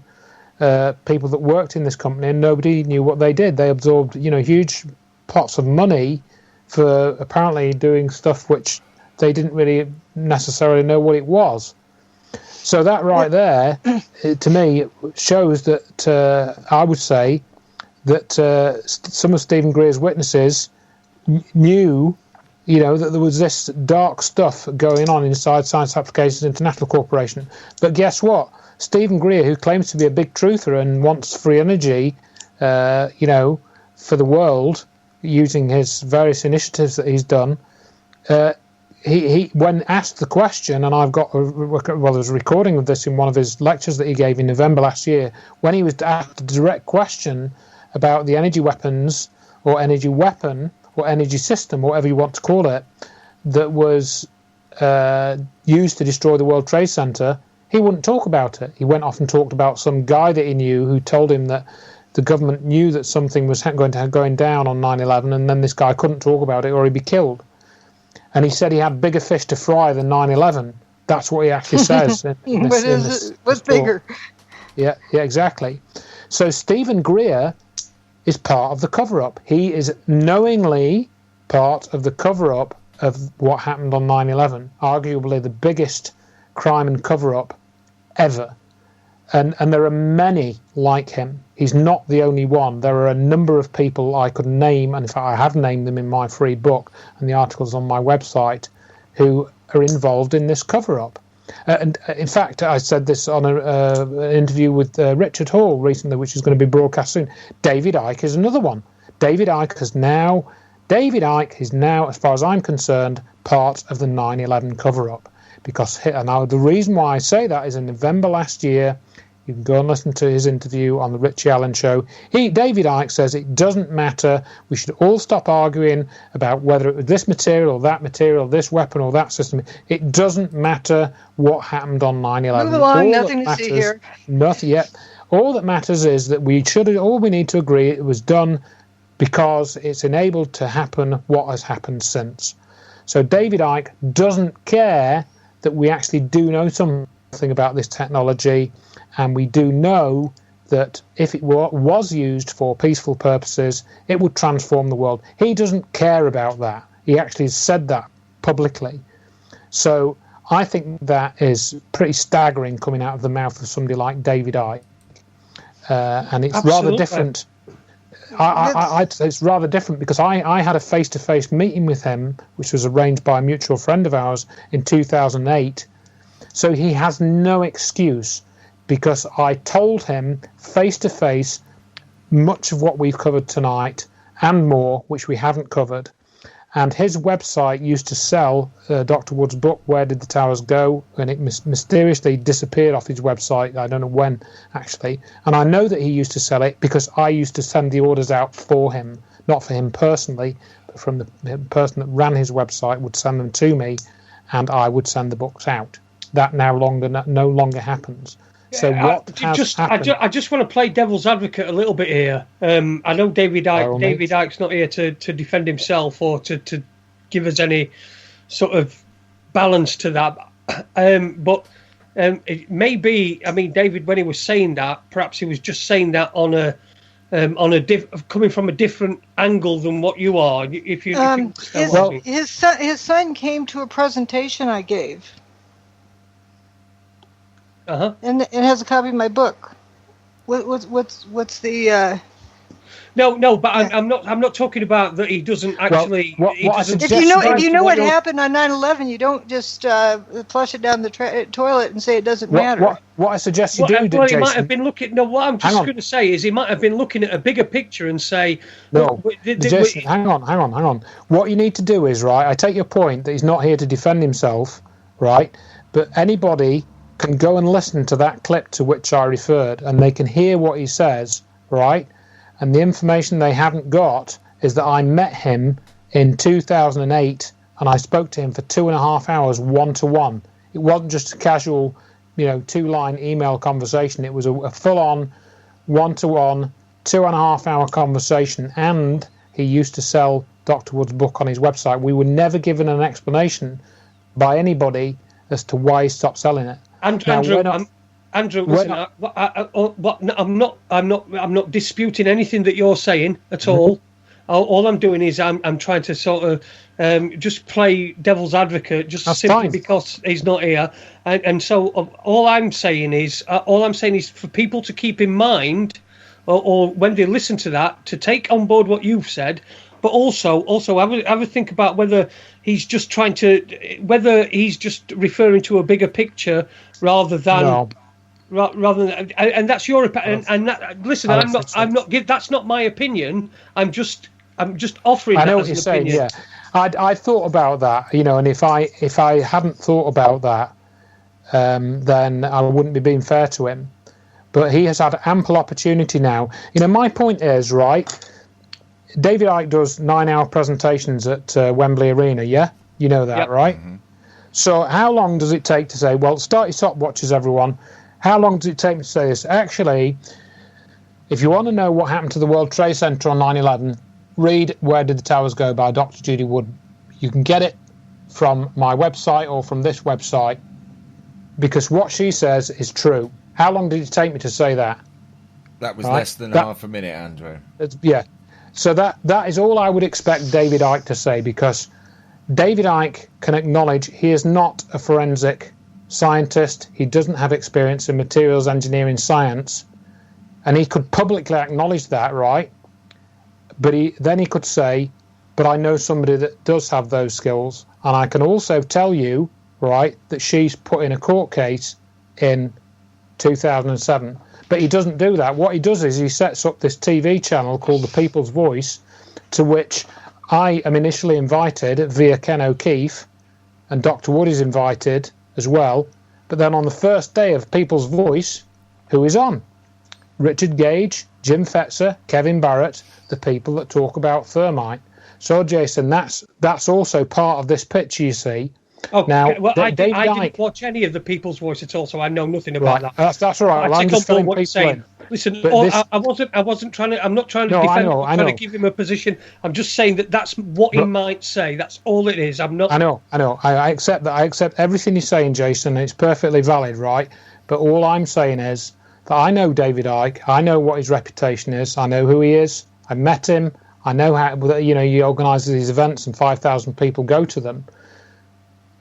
people that worked in this company, and nobody knew what they did. They absorbed, huge pots of money for apparently doing stuff which they didn't really necessarily know what it was. So that right there, to me, shows that I would say that some of Stephen Greer's witnesses knew, that there was this dark stuff going on inside Science Applications International Corporation. But guess what? Stephen Greer, who claims to be a big truther and wants free energy, for the world, using his various initiatives that he's done, he when asked the question, and I've got there's a recording of this in one of his lectures that he gave in November last year, when he was asked a direct question about the energy weapons or energy weapon or energy system, whatever you want to call it, that was used to destroy the World Trade Center, he wouldn't talk about it. He went off and talked about some guy that he knew who told him that the government knew that something was going down on 9/11, and then this guy couldn't talk about it or he'd be killed. And he said he had bigger fish to fry than 9/11. That's what he actually says. What's bigger? Yeah, exactly. So Stephen Greer is part of the cover-up. He is knowingly part of the cover-up of what happened on 9/11, arguably the biggest crime and cover-up ever. And there are many like him. He's not the only one. There are a number of people I could name, and in fact I have named them in my free book and the articles on my website, who are involved in this cover-up. And in fact, I said this on an interview with Richard Hall recently, which is going to be broadcast soon. David Icke is another one. David Icke is now, as far as I'm concerned, part of the 9/11 cover-up. Because now the reason why I say that is in November last year, you can go and listen to his interview on the Richie Allen show. David Icke says it doesn't matter. We should all stop arguing about whether it was this material or that material, this weapon or that system. It doesn't matter what happened on 9/11. Move along, nothing to see here. Nothing yet. All that matters is that all we need to agree it was done because it's enabled to happen what has happened since. So David Icke doesn't care that we actually do know something about this technology, and we do know that if it was used for peaceful purposes, it would transform the world. He doesn't care about that. He actually said that publicly. So I think that is pretty staggering coming out of the mouth of somebody like David Icke. And it's rather different. It's rather different because I had a face-to-face meeting with him, which was arranged by a mutual friend of ours in 2008. So he has no excuse, because I told him face-to-face much of what we've covered tonight and more, which we haven't covered. And his website used to sell Dr. Wood's book, Where Did the Towers Go? And it mysteriously disappeared off his website. I don't know when, actually. And I know that he used to sell it because I used to send the orders out for him, not for him personally, but from the person that ran his website would send them to me, and I would send the books out. That no longer happens. So what has happened? I just want to play devil's advocate a little bit here. I know David Icke's not here to defend himself or to give us any sort of balance to that. But it may be. I mean, David, when he was saying that, perhaps he was just saying that coming from a different angle than what you are. His son came to a presentation I gave. And it has a copy of my book. What's the? No, but I'm not talking about that. He doesn't actually. If you know what happened on 9/11, you don't just flush it down the toilet and say it doesn't matter. What I suggest you do, Jason. He might have been looking. No, what I'm just going to say is he might have been looking at a bigger picture and say. No, Jason, hang on. What you need to do is, right, I take your point that he's not here to defend himself, right? But anybody can go and listen to that clip to which I referred, and they can hear what he says, right? And the information they haven't got is that I met him in 2008, and I spoke to him for 2.5 hours, one-to-one. It wasn't just a casual, 2-line email conversation. It was a full-on, one-to-one, 2.5-hour conversation, and he used to sell Dr. Wood's book on his website. We were never given an explanation by anybody as to why he stopped selling it. Andrew, listen. I'm not disputing anything that you're saying at all. All I'm doing is I'm trying to sort of just play devil's advocate, just That's simply fine. because he's not here. And so all I'm saying is for people to keep in mind, or when they listen to that, to take on board what you've said. But also have a think about whether he's just referring to a bigger picture rather than, and that's your opinion. And that, listen, I'm not. That's not my opinion. I'm just offering. I know that what as you're an saying. opinion. Yeah, I thought about that, and if I hadn't thought about that, then I wouldn't be being fair to him. But he has had ample opportunity now. My point is, right, David Icke does 9-hour presentations at Wembley Arena, yeah? You know that, yep. Right? Mm-hmm. So how long does it take to say, well, start your stopwatches, everyone. How long does it take me to say this? Actually, if you want to know what happened to the World Trade Center on 9/11, read Where Did the Towers Go by Dr. Judy Wood. You can get it from my website or from this website, because what she says is true. How long did it take me to say that? That was less than half a minute, Andrew. Yeah. So that is all I would expect David Icke to say, because David Icke can acknowledge he is not a forensic scientist. He doesn't have experience in materials engineering science. And he could publicly acknowledge that, right? But then he could say, but I know somebody that does have those skills. And I can also tell you, right, that she's put in a court case in 2007. But he doesn't do that. What he does is he sets up this TV channel called The People's Voice, to which I am initially invited via Ken O'Keefe, and Dr. Wood is invited as well. But then on the first day of People's Voice, who is on? Richard Gage, Jim Fetzer, Kevin Barrett, the people that talk about thermite. So, Jason, that's also part of this picture, you see. Oh, now, well, I didn't watch any of the People's Voice at all, so I know nothing about that. That's all right. Well, I'm just filling people in. Listen, I wasn't trying to. I'm not trying to defend him. I'm trying to give him a position. I'm just saying that's what he might say. That's all it is. I'm not. I know. I accept that. I accept everything you're saying, Jason. It's perfectly valid, right? But all I'm saying is that I know David Icke. I know what his reputation is. I know who he is. I met him. I know how he organises these events and 5,000 people go to them.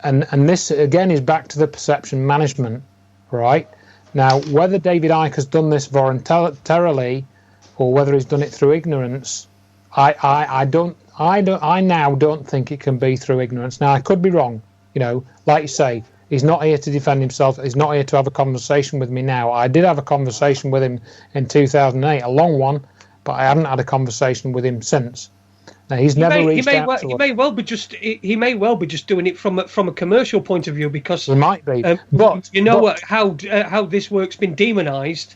And this again is back to the perception management, right? Now, whether David Icke has done this voluntarily or whether he's done it through ignorance, I now don't think it can be through ignorance. Now, I could be wrong. Like you say, he's not here to defend himself. He's not here to have a conversation with me now. I did have a conversation with him in 2008, a long one, but I haven't had a conversation with him since. Now, he's never reached out to us. He may well be just doing it from a commercial point of view, because he might be. But how this work's been demonised.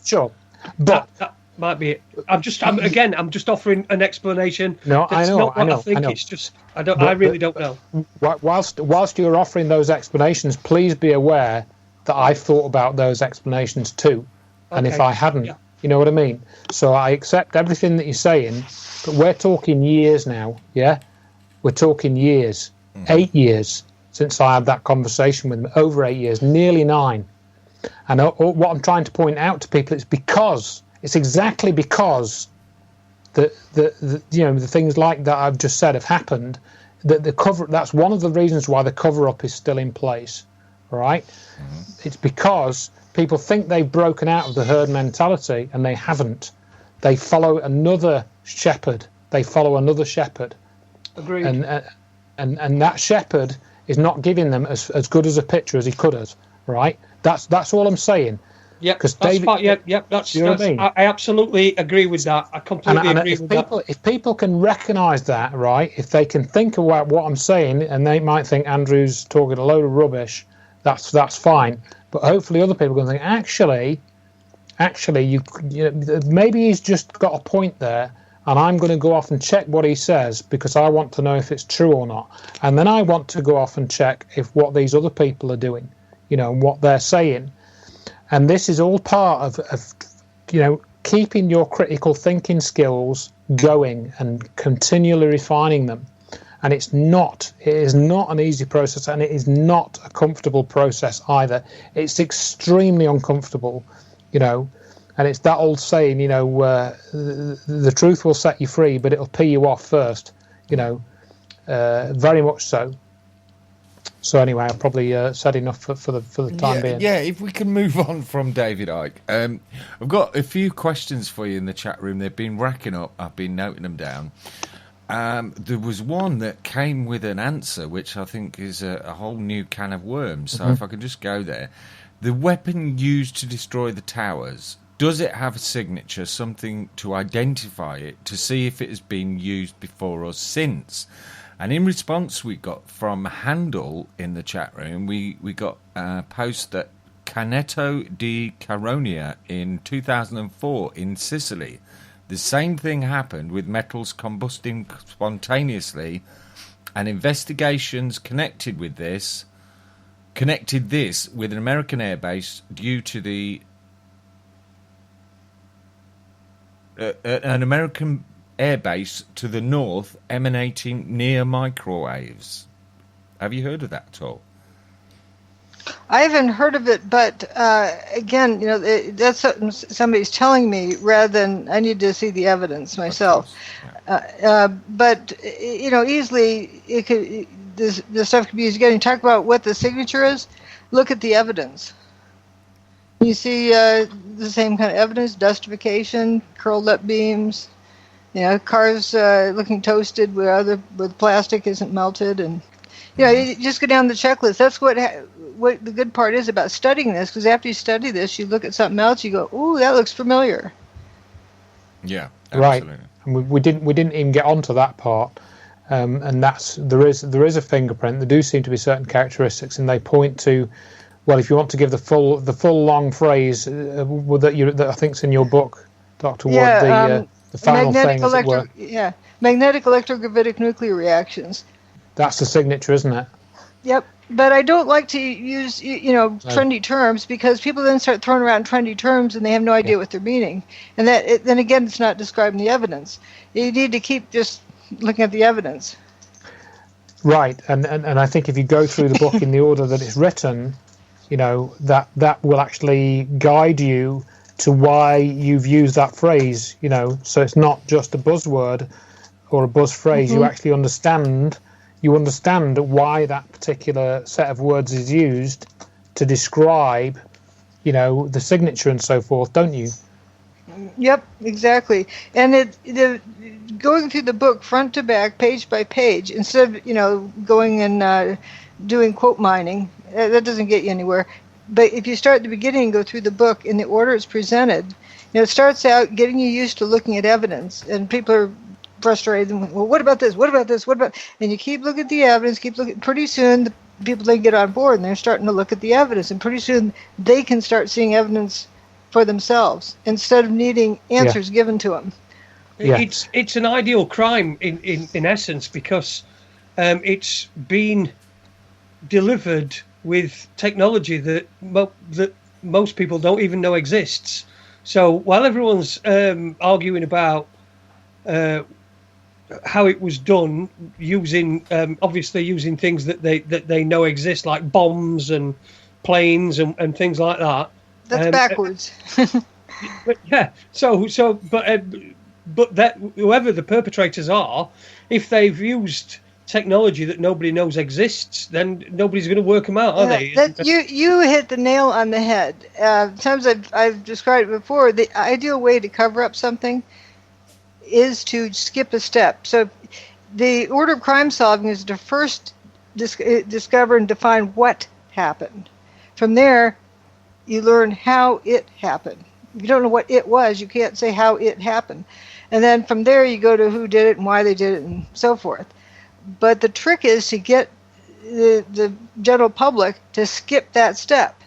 Sure. But that might be it. I'm just offering an explanation. No, I know. I think it's just I really don't know. Whilst you're offering those explanations, please be aware that I've thought about those explanations too. And if I hadn't, you know what I mean? So I accept everything that you're saying, but we're talking years now, yeah? We're talking years. 8 years since I had that conversation with him. Over 8 years, nearly 9. And what I'm trying to point out to people is it's exactly because the things like that I've just said have happened, that that's one of the reasons why the cover-up is still in place, right? It's because people think they've broken out of the herd mentality, and they haven't. They follow another shepherd. Agreed. And that shepherd is not giving them as good as a picture as he could have, right? That's all I'm saying. Yeah, that's fine. That's, you know what I mean? I absolutely agree with that. I completely agree with that. If people can recognise that, right, if they can think about what I'm saying, and they might think Andrew's talking a load of rubbish, that's fine. But hopefully other people are going to think, actually, maybe he's just got a point there, and I'm going to go off and check what he says, because I want to know if it's true or not. And then I want to go off and check if what these other people are doing, and what they're saying. And this is all part of keeping your critical thinking skills going and continually refining them. And it is not an easy process, and it is not a comfortable process either. It's extremely uncomfortable, and it's that old saying, the truth will set you free, but it'll pee you off first, very much so. So anyway, I've probably said enough for the time being. Yeah, if we can move on from David Icke. I've got a few questions for you in the chat room. They've been racking up. I've been noting them down. There was one that came with an answer, which I think is a whole new can of worms. So if I could just go there. The weapon used to destroy the towers, does it have a signature, something to identify it, to see if it has been used before or since? And in response, we got from Handel in the chat room, we got a post that Canetto di Caronia in 2004 in Sicily. The same thing happened with metals combusting spontaneously, and investigations connected this with an American airbase due to the an American airbase to the north emanating near microwaves. Have you heard of that at all? I haven't heard of it, but again, that's something somebody's telling me rather than I need to see the evidence myself. But easily it could. This stuff could be used again. You talk about what the signature is. Look at the evidence. You see the same kind of evidence: dustification, curled up beams. Cars looking toasted where plastic isn't melted, and you just go down the checklist. That's what the good part is about studying this, because after you study this, you look at something else, you go, "Ooh, that looks familiar." Yeah, absolutely. Right. And we didn't even get onto that part, and there is a fingerprint. There do seem to be certain characteristics, and they point to. Well, if you want to give the full long phrase that I think's in your book, Dr. Wood, the final thing, as it were. Yeah, magnetic electrogravitic nuclear reactions. That's the signature, isn't it? Yep, but I don't like to use trendy terms, because people then start throwing around trendy terms and they have no idea what they're meaning, and then again it's not describing the evidence. You need to keep just looking at the evidence. Right, and I think if you go through the book in the order that it's written, that will actually guide you to why you've used that phrase. So it's not just a buzzword or a buzz phrase. You actually understand. You understand why that particular set of words is used to describe, the signature and so forth, don't you? Yep, exactly. And going through the book front to back, page by page, instead of going and doing quote mining, that doesn't get you anywhere. But if you start at the beginning and go through the book in the order it's presented, it starts out getting you used to looking at evidence, and people are frustrated. Well, what about this? What about this? What about? And you keep looking at the evidence, keep looking. Pretty soon, the people they get on board, and they're starting to look at the evidence, and pretty soon they can start seeing evidence for themselves instead of needing answers given to them. Yeah. It's an ideal crime in essence, because it's been delivered with technology that most people don't even know exists. So while everyone's arguing about how it was done, using things that they know exist, like bombs and planes and things like that. That's backwards. But yeah. But that whoever the perpetrators are, if they've used technology that nobody knows exists, then nobody's going to work them out, are they? You hit the nail on the head. Sometimes I've described it before. The ideal way to cover up something is to skip a step. So the order of crime solving is to first discover and define what happened. From there, you learn how it happened. If you don't know what it was, you can't say how it happened. And then from there, you go to who did it and why they did it and so forth. But the trick is to get the general public to skip that step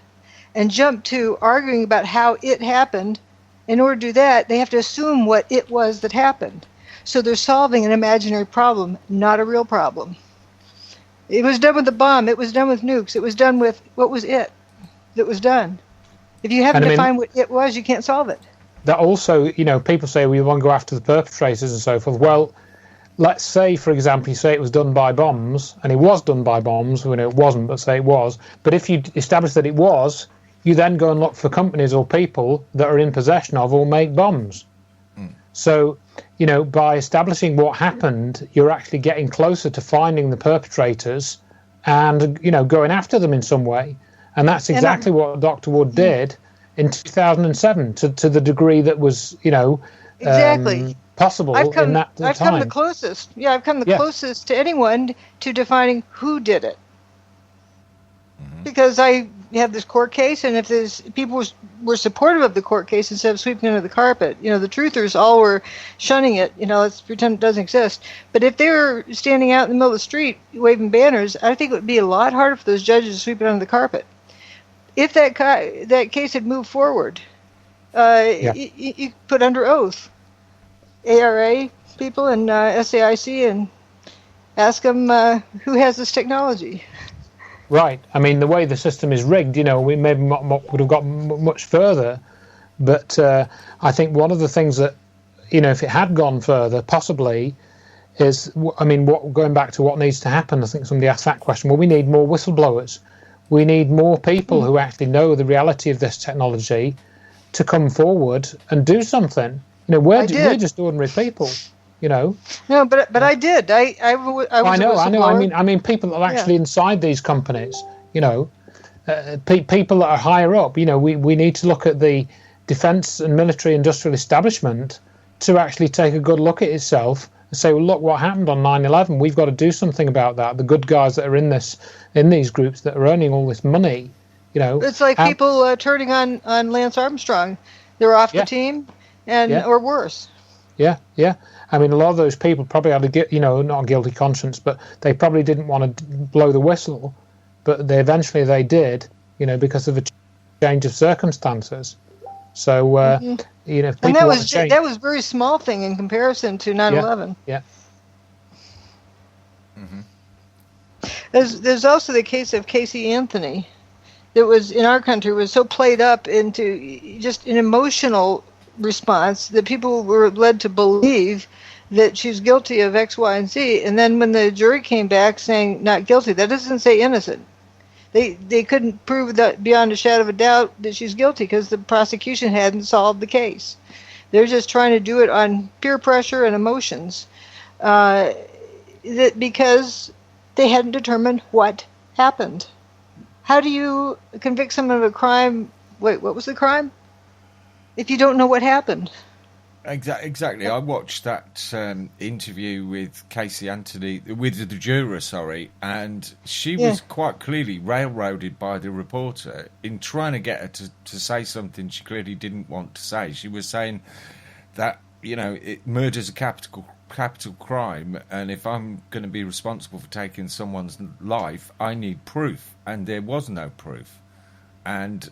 and jump to arguing about how it happened. In order to do that, they have to assume what it was that happened. So they're solving an imaginary problem, not a real problem. It was done with the bomb. It was done with nukes. It was done with what was it that was done. If you haven't defined what it was, you can't solve it. That also, people say we want to go after the perpetrators and so forth. Well, let's say, for example, you say it was done by bombs, and it was done by bombs. It wasn't, but say it was. But if you establish that it was, you then go and look for companies or people that are in possession of or make bombs. So, by establishing what happened, you're actually getting closer to finding the perpetrators and, going after them in some way. And that's exactly what Dr. Wood did in 2007 to the degree that was, exactly possible in that time. I've come the closest. Yeah, I've come the closest to anyone to defining who did it. Because I have this court case, and if there's people were supportive of the court case instead of sweeping it under the carpet, the truthers all were shunning it. Let's pretend it doesn't exist. But if they were standing out in the middle of the street waving banners, I think it would be a lot harder for those judges to sweep it under the carpet. If that case had moved forward, you put under oath ARA people and SAIC and ask them who has this technology. Right. I mean, the way the system is rigged, we maybe would have got much further. But I think one of the things that, if it had gone further, possibly, is, going back to what needs to happen, I think somebody asked that question. Well, we need more whistleblowers. We need more people who actually know the reality of this technology to come forward and do something. We're just ordinary people. No, but I did. I know. I mean, people that are actually inside these companies. People that are higher up. We need to look at the defence and military industrial establishment to actually take a good look at itself and say, well, look what happened on 9/11. We've got to do something about that. The good guys that are in these groups that are earning all this money. It's like people turning on Lance Armstrong. They're off the team, or worse. Yeah. I mean, a lot of those people probably had not a guilty conscience, but they probably didn't want to blow the whistle, but eventually they did, because of a change of circumstances. So, and that was a very small thing in comparison to 9/11. Yeah. There's also the case of Casey Anthony, that was in our country was so played up into just an emotional response that people were led to believe that she's guilty of X, Y, and Z. And then when the jury came back saying not guilty, that doesn't say innocent. They couldn't prove that beyond a shadow of a doubt that she's guilty because the prosecution hadn't solved the case. They're just trying to do it on peer pressure and emotions, because they hadn't determined what happened. How do you convict someone of a crime? Wait, what was the crime? If you don't know what happened. Exactly. I watched that interview with Casey Anthony, with the juror, and she was quite clearly railroaded by the reporter in trying to get her to say something she clearly didn't want to say. She was saying that, murder's a capital crime, and if I'm going to be responsible for taking someone's life, I need proof, and there was no proof. And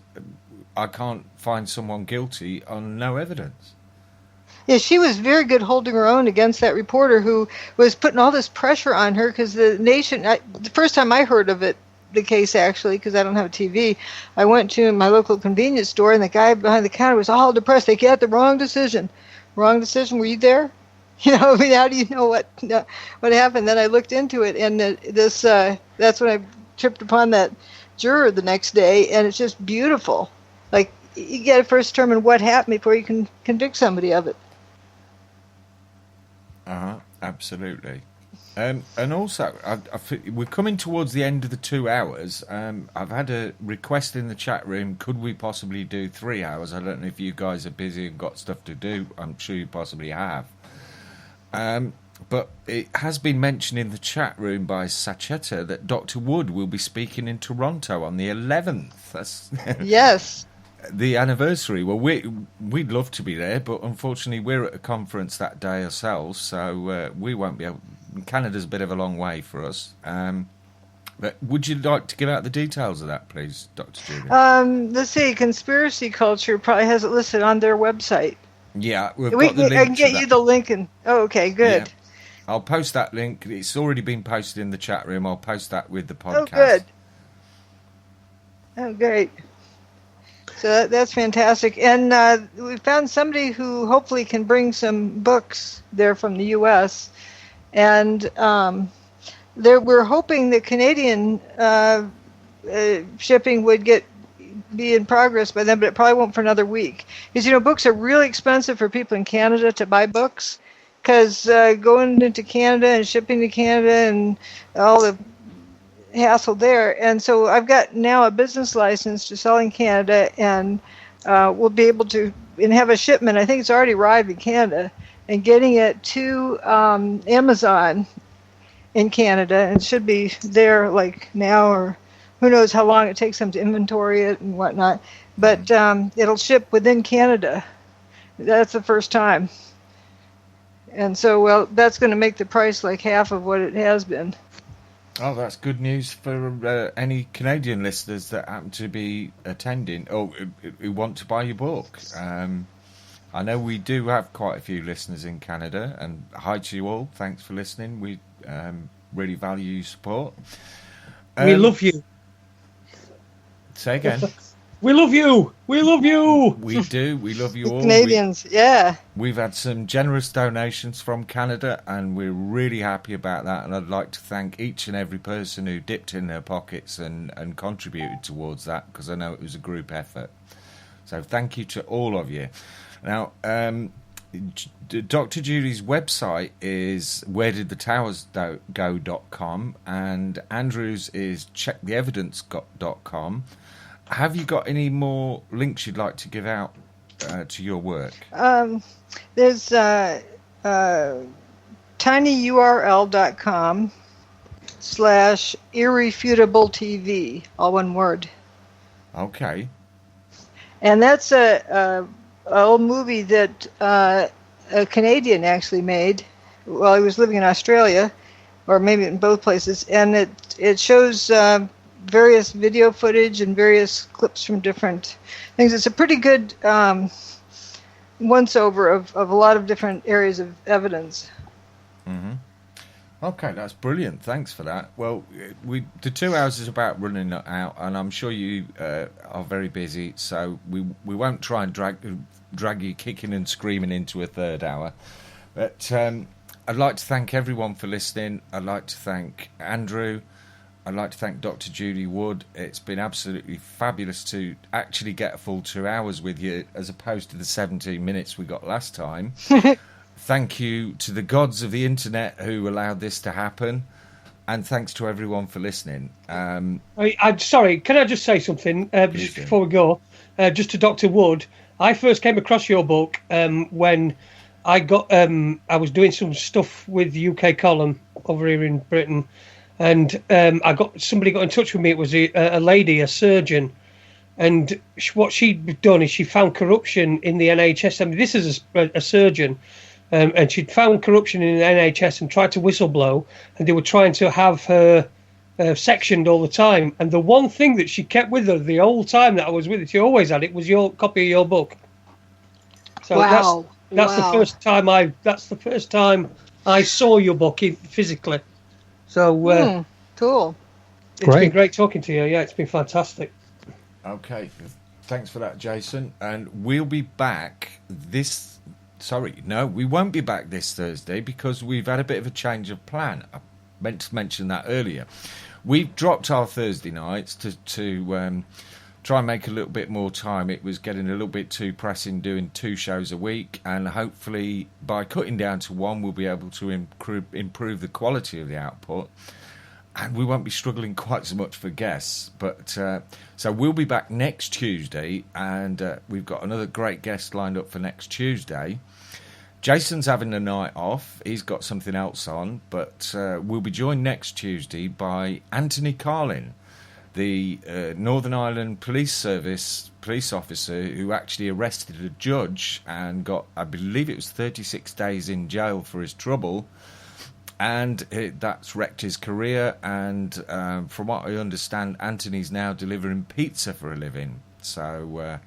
I can't find someone guilty on no evidence. Yeah, she was very good holding her own against that reporter who was putting all this pressure on her because the nation, the first time I heard of it, the case actually, because I don't have a TV, I went to my local convenience store and the guy behind the counter was all depressed. They got the wrong decision. Wrong decision? Were you there? How do you know what happened? Then I looked into it, and that's when I tripped upon that juror the next day, and it's just beautiful. Like, you got to first determine what happened before you can convict somebody of it. Absolutely. And also, we're coming towards the end of the 2 hours. I've had a request in the chat room, could we possibly do 3 hours? I don't know if you guys are busy and got stuff to do. I'm sure you possibly have. But it has been mentioned in the chat room by Sachetta that Dr. Wood will be speaking in Toronto on the 11th. That's yes. The anniversary. Well, we'd love to be there, but unfortunately we're at a conference that day ourselves, so we won't be able. Canada's a bit of a long way for us. But would you like to give out the details of that, please, Dr. Judy? Let's see. Conspiracy Culture probably has it listed on their website. Yeah, we've got the link. I can get you the link. Okay, good. Yeah. I'll post that link. It's already been posted in the chat room. I'll post that with the podcast. Oh, good. Oh, great. So that's fantastic. And we found somebody who hopefully can bring some books there from the U.S. And we're hoping the Canadian shipping would be in progress by then, but it probably won't for another week. Because, books are really expensive for people in Canada to buy books. Because going into Canada and shipping to Canada and all the hassle there. And so I've got now a business license to sell in Canada, and we'll be able to have a shipment. I think it's already arrived in Canada, and getting it to Amazon in Canada, and should be there like now or who knows how long it takes them to inventory it and whatnot. But it'll ship within Canada. That's the first time. And so, well, that's going to make the price like half of what it has been. Oh, that's good news for any Canadian listeners that happen to be attending or who want to buy your book. I know we do have quite a few listeners in Canada, and hi to you all. Thanks for listening. We really value your support. We love you. Say again. We love you. We love you. We do. We love you all. Canadians, yeah. We've had some generous donations from Canada, and we're really happy about that. And I'd like to thank each and every person who dipped in their pockets and contributed towards that, because I know it was a group effort. So thank you to all of you. Now, Dr. Judy's website is wheredidthetowersgo.com, and Andrew's is checktheevidence.com. Have you got any more links you'd like to give out to your work? There's tinyurl.com/irrefutabletv, all one word. Okay. And that's a old movie that a Canadian actually made while he was living in Australia, or maybe in both places, and it shows various video footage and various clips from different things. It's a pretty good once-over of a lot of different areas of evidence. Mm-hmm. Okay, that's brilliant. Thanks for that. Well, the 2 hours is about running out, and I'm sure you are very busy, so we won't try and drag you kicking and screaming into a third hour. But I'd like to thank everyone for listening. I'd like to thank Andrew. I'd like to thank Dr. Judy Wood. It's been absolutely fabulous to actually get a full 2 hours with you, as opposed to the 17 minutes we got last time. Thank you to the gods of the internet who allowed this to happen, and thanks to everyone for listening. I'm sorry, can I just say something just before we go? Just to Dr. Wood, I first came across your book when I was doing some stuff with the UK column over here in Britain, and somebody got in touch with me. It was a lady, a surgeon, and what she'd done is she found corruption in the NHS. I mean, this is a surgeon. And she'd found corruption in the NHS and tried to whistleblow, and they were trying to have her sectioned all the time. And the one thing that she kept with her the whole time that I was with her, she always had it, was your copy of your book. So wow. That's the first time I saw your book physically. So cool. It's been great talking to you. Yeah, it's been fantastic. Okay, thanks for that, Jason. And we'll be back we won't be back this Thursday because we've had a bit of a change of plan. I meant to mention that earlier. We've dropped our Thursday nights to try and make a little bit more time. It was getting a little bit too pressing doing 2 shows a week, and hopefully by cutting down to 1 we'll be able to improve the quality of the output, and we won't be struggling quite so much for guests. But so we'll be back next Tuesday, and we've got another great guest lined up for next Tuesday. Jason's having the night off. He's got something else on, but we'll be joined next Tuesday by Anthony Carlin, the Northern Ireland Police Service police officer who actually arrested a judge and got, I believe it was 36 days in jail for his trouble. And that's wrecked his career, and from what I understand, Anthony's now delivering pizza for a living. So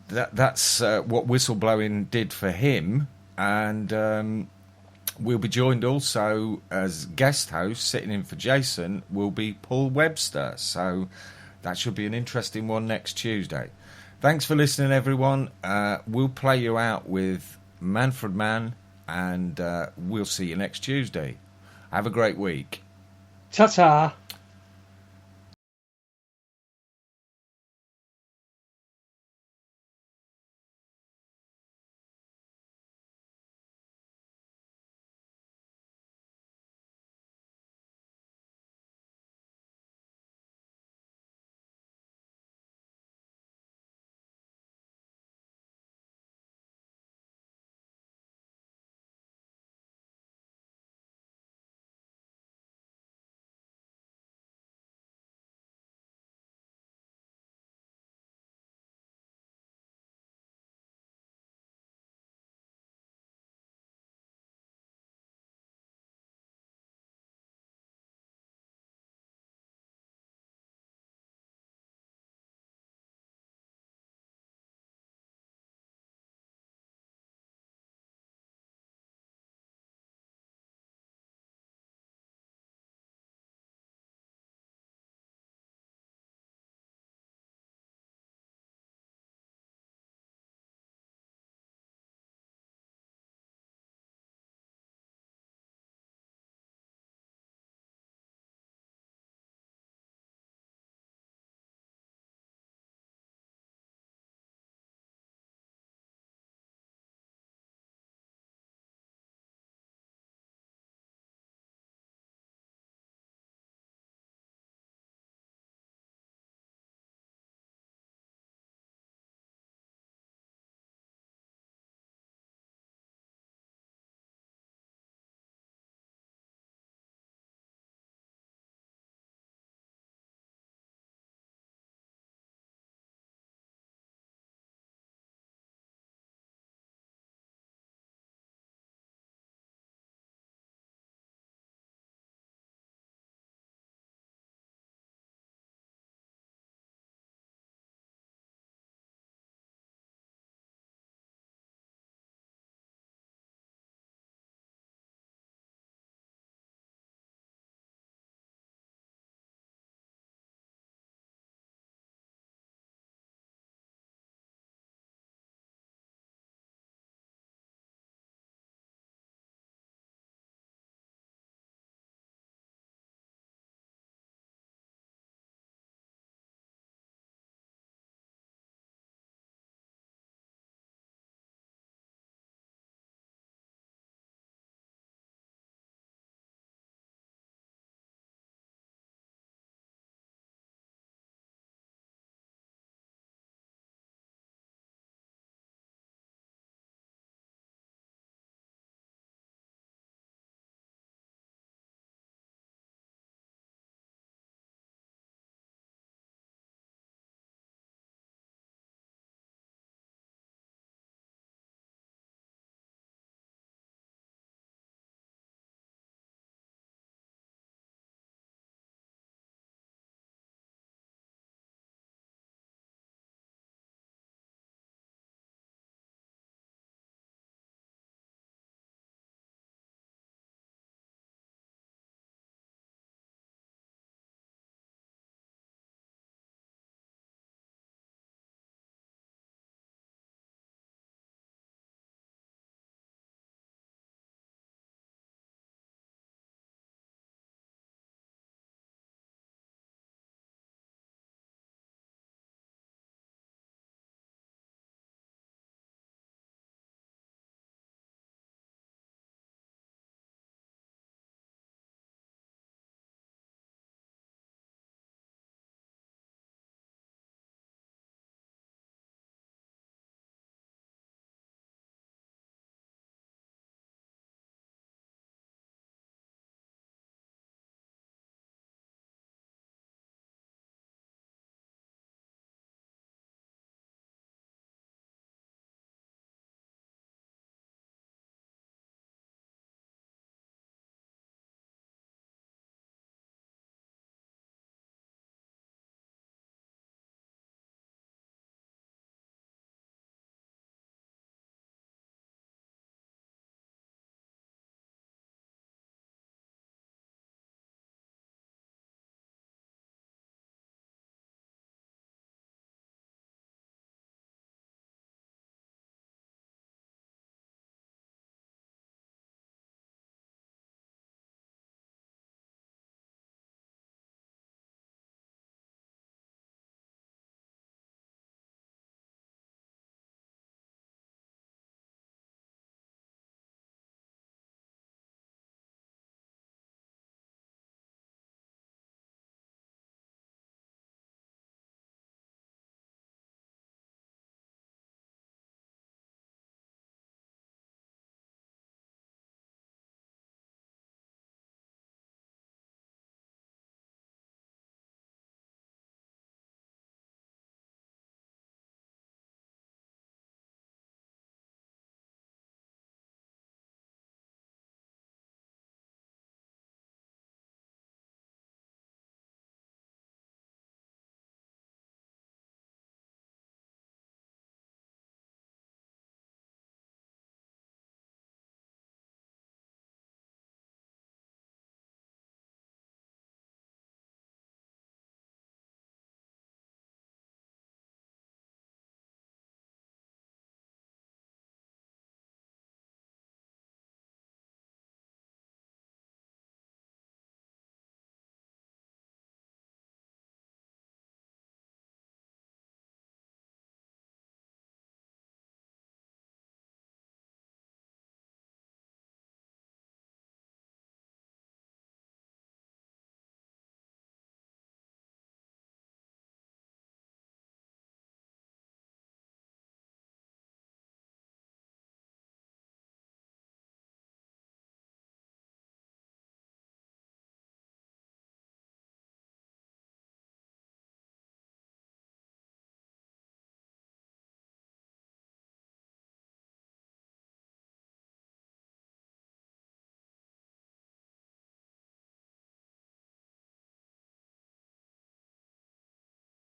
that's what whistleblowing did for him. And we'll be joined also as guest host, sitting in for Jason, will be Paul Webster. So that should be an interesting one next Tuesday. Thanks for listening, everyone. We'll play you out with Manfred Mann, and we'll see you next Tuesday. Have a great week. Ta-ta.